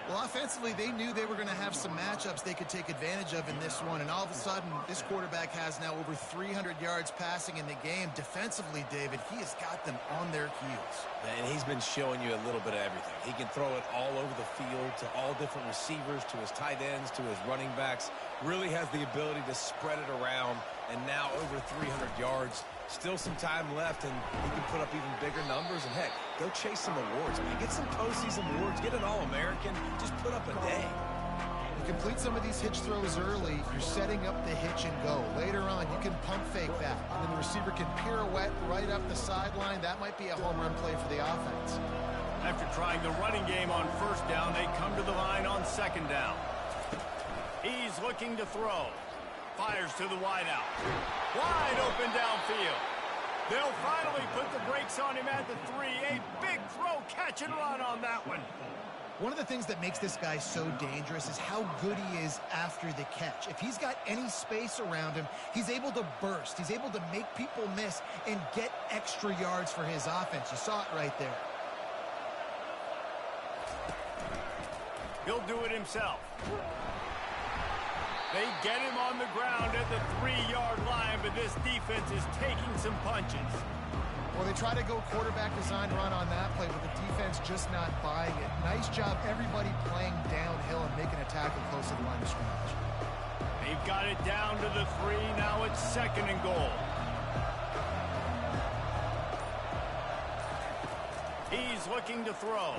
Well, offensively, they knew they were going to have some matchups they could take advantage of in this one, and all of a sudden, this quarterback has now over 300 yards passing in the game. Defensively, David, he has got them on their heels. And he's been showing you a little bit of everything. He can throw it all over the field to all different receivers, to his tight ends, to his running backs. Really has the ability to spread it around, and now over 300 yards. Still some time left, and he can put up even bigger numbers. And, heck, go chase some awards, man. Get some postseason awards. Get an All-American. Just put up a day. You complete some of these hitch throws early, you're setting up the hitch and go. Later on, you can pump fake that, and then the receiver can pirouette right up the sideline. That might be a home run play for the offense. After trying the running game on 1st down, they come to the line on 2nd down. He's looking to throw. Fires to the wideout. Wide open downfield. They'll finally put the brakes on him at the 3. A big throw, catch and run on that one. One of the things that makes this guy so dangerous is how good he is after the catch. If he's got any space around him, he's able to burst. He's able to make people miss and get extra yards for his offense. You saw it right there. He'll do it himself. They get him on the ground at the 3-yard line, but this defense is taking some punches. Well, they try to go quarterback design run on that play, but the defense just not buying it. Nice job, everybody playing downhill and making a tackle close to the line of scrimmage. They've got it down to the 3. Now it's 2nd and goal. He's looking to throw.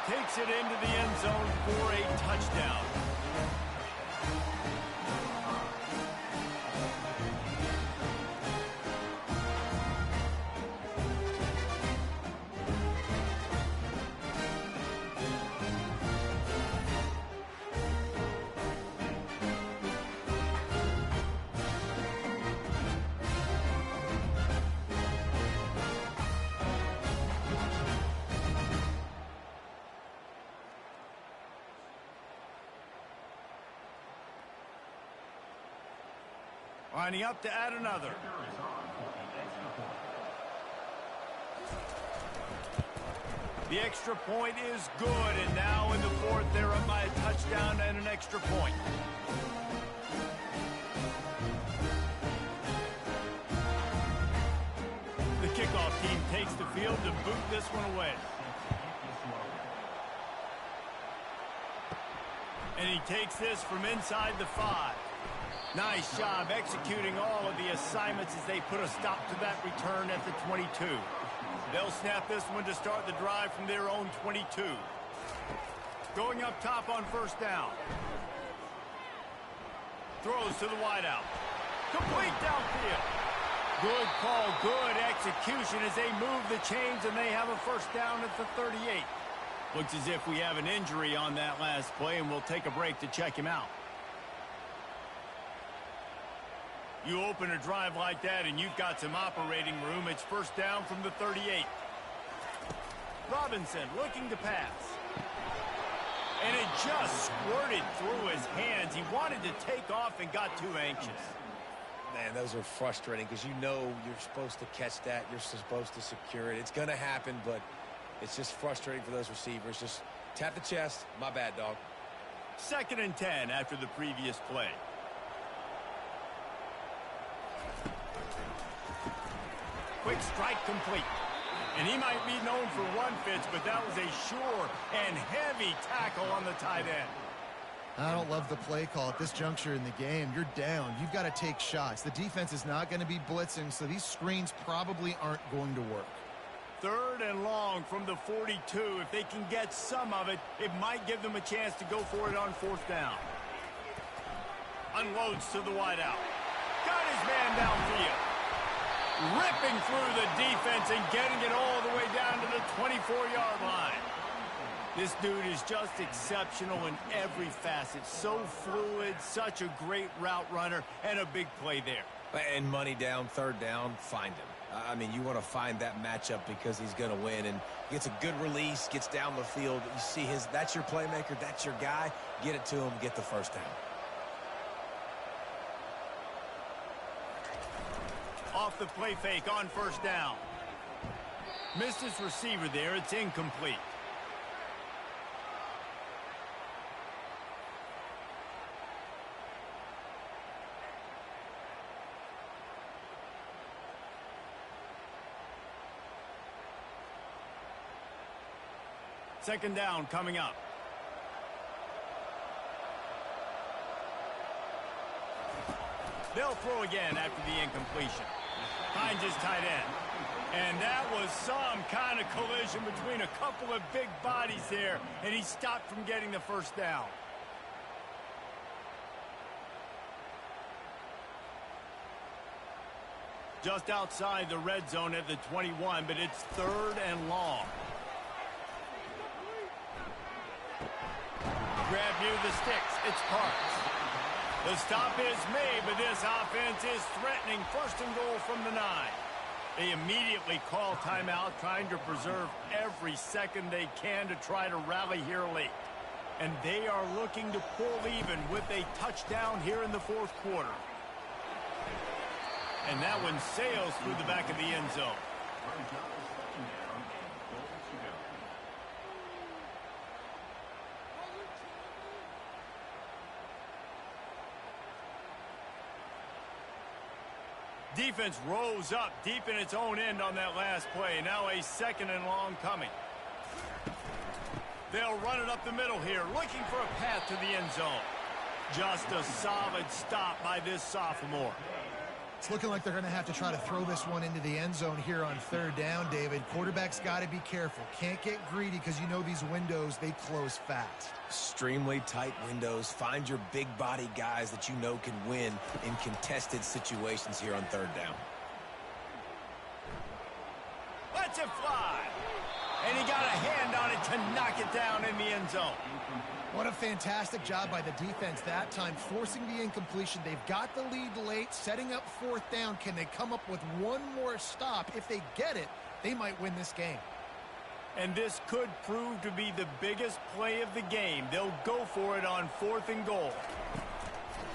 Takes it into the end zone for a touchdown. Lining up to add another. The extra point is good, and now in the 4th, they're up by a touchdown and an extra point. The kickoff team takes the field to boot this one away. And he takes this from inside the 5. Nice job executing all of the assignments as they put a stop to that return at the 22. They'll snap this one to start the drive from their own 22. Going up top on 1st down. Throws to the wideout. Complete downfield. Good call, good execution as they move the chains, and they have a 1st down at the 38. Looks as if we have an injury on that last play, and we'll take a break to check him out. You open a drive like that and you've got some operating room. It's 1st down from the 38. Robinson looking to pass. And it just squirted through his hands. He wanted to take off and got too anxious. Man, those are frustrating because you know you're supposed to catch that. You're supposed to secure it. It's going to happen, but it's just frustrating for those receivers. Just tap the chest. My bad, dog. 2nd and 10 after the previous play. Quick strike complete. And he might be known for one Fitz, but that was a sure and heavy tackle on the tight end. I don't love the play call at this juncture in the game. You're down. You've got to take shots. The defense is not going to be blitzing, so these screens probably aren't going to work. 3rd and long from the 42. If they can get some of it, it might give them a chance to go for it on 4th down. Unloads to the wideout. Got his man downfield. Ripping through the defense and getting it all the way down to the 24-yard line. This dude is just exceptional in every facet. So fluid, such a great route runner, and a big play there. And money down, 3rd down, find him. I mean, you want to find that matchup because he's going to win, and gets a good release, gets down the field. You see that's your playmaker, that's your guy. Get it to him, get the first down. Off the play fake on first down. Missed his receiver there. It's incomplete. Second down coming up. They'll throw again after the incompletion. Finds his tight end. And that was some kind of collision between a couple of big bodies there, and he stopped from getting the first down. Just outside the red zone at the 21, but it's third and long. Grab near the sticks. It's Parks. The stop is made, but this offense is threatening first and goal from the 9. They immediately call timeout, trying to preserve every second they can to try to rally here late. And they are looking to pull even with a touchdown here in the fourth quarter. And that one sails through the back of the end zone. Defense rose up deep in its own end on that last play. Now a second and long coming. They'll run it up the middle here, looking for a path to the end zone. Just a solid stop by this sophomore. It's looking like they're going to have to try to throw this one into the end zone here on third down, David. Quarterback's got to be careful. Can't get greedy because you know these windows, they close fast. Extremely tight windows. Find your big body guys that you know can win in contested situations here on third down. Let's it fly. And he got a hand on it to knock it down in the end zone. What a fantastic job by the defense that time, forcing the incompletion. They've got the lead late, setting up fourth down. Can they come up with one more stop? If they get it, they might win this game. And this could prove to be the biggest play of the game. They'll go for it on fourth and goal.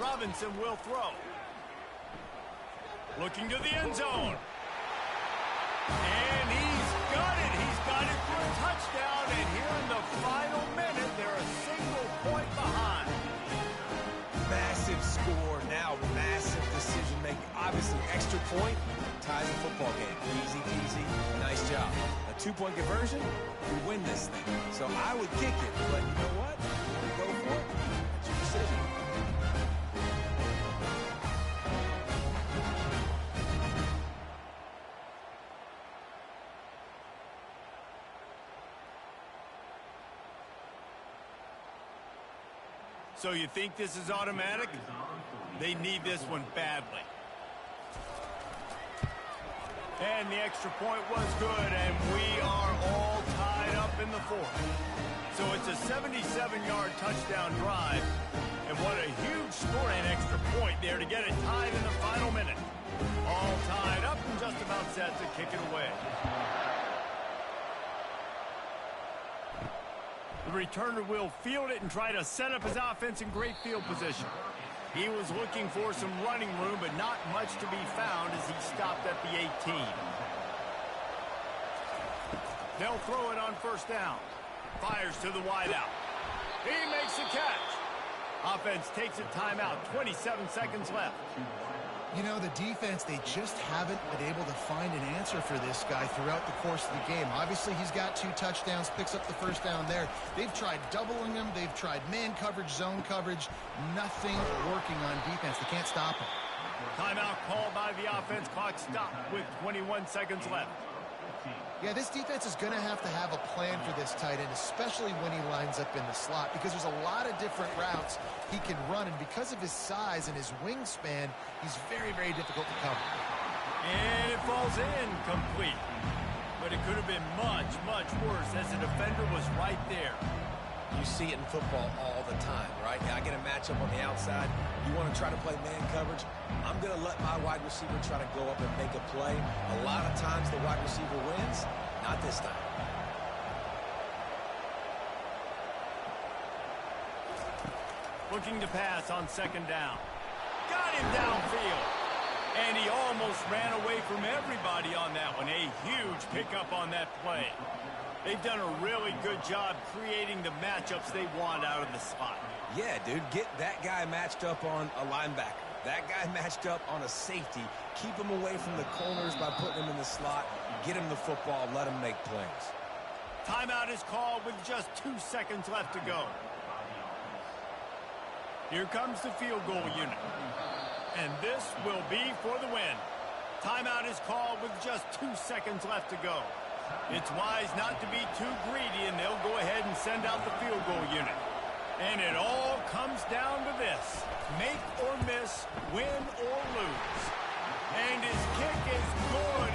Robinson will throw. Looking to the end zone. And he's got it. He's got it for a touchdown. And here in the final minute, they're a single point behind. Massive score, now massive decision making. Obviously, extra point ties the football game. Easy peasy, nice job. A 2-point conversion, we win this thing. So I would kick it, but you know what? Go for it. That's your decision. So you think this is automatic? They need this one badly. And the extra point was good, and we are all tied up in the fourth. So it's a 77-yard touchdown drive, and what a huge scoring extra point there to get it tied in the final minute. All tied up and just about set to kick it away. The returner will field it and try to set up his offense in great field position. He was looking for some running room, but not much to be found as he stopped at the 18. They'll throw it on first down. Fires to the wideout. He makes the catch. Offense takes a timeout. 27 seconds left. You know, the defense, they just haven't been able to find an answer for this guy throughout the course of the game. Obviously, he's got 2 touchdowns, picks up the first down there. They've tried doubling him. They've tried man coverage, zone coverage. Nothing working on defense. They can't stop him. Timeout called by the offense. Clock stopped with 21 seconds left. Yeah, this defense is going to have a plan for this tight end, especially when he lines up in the slot, because there's a lot of different routes he can run, and because of his size and his wingspan, he's very, very difficult to cover. And it falls in complete. But it could have been much, much worse as the defender was right there. You see it in football all the time, right? I get a matchup on the outside. You want to try to play man coverage? I'm going to let my wide receiver try to go up and make a play. A lot of times the wide receiver wins. Not this time. Looking to pass on second down. Got him downfield. And he almost ran away from everybody on that one. A huge pickup on that play. They've done a really good job creating the matchups they want out of the slot. Yeah, dude, get that guy matched up on a linebacker. That guy matched up on a safety. Keep him away from the corners by putting him in the slot. Get him the football. Let him make plays. Timeout is called with just 2 seconds left to go. Here comes the field goal unit. And this will be for the win. Timeout is called with just 2 seconds left to go. It's wise not to be too greedy, and they'll go ahead and send out the field goal unit. And it all comes down to this. Make or miss, win or lose. And his kick is good.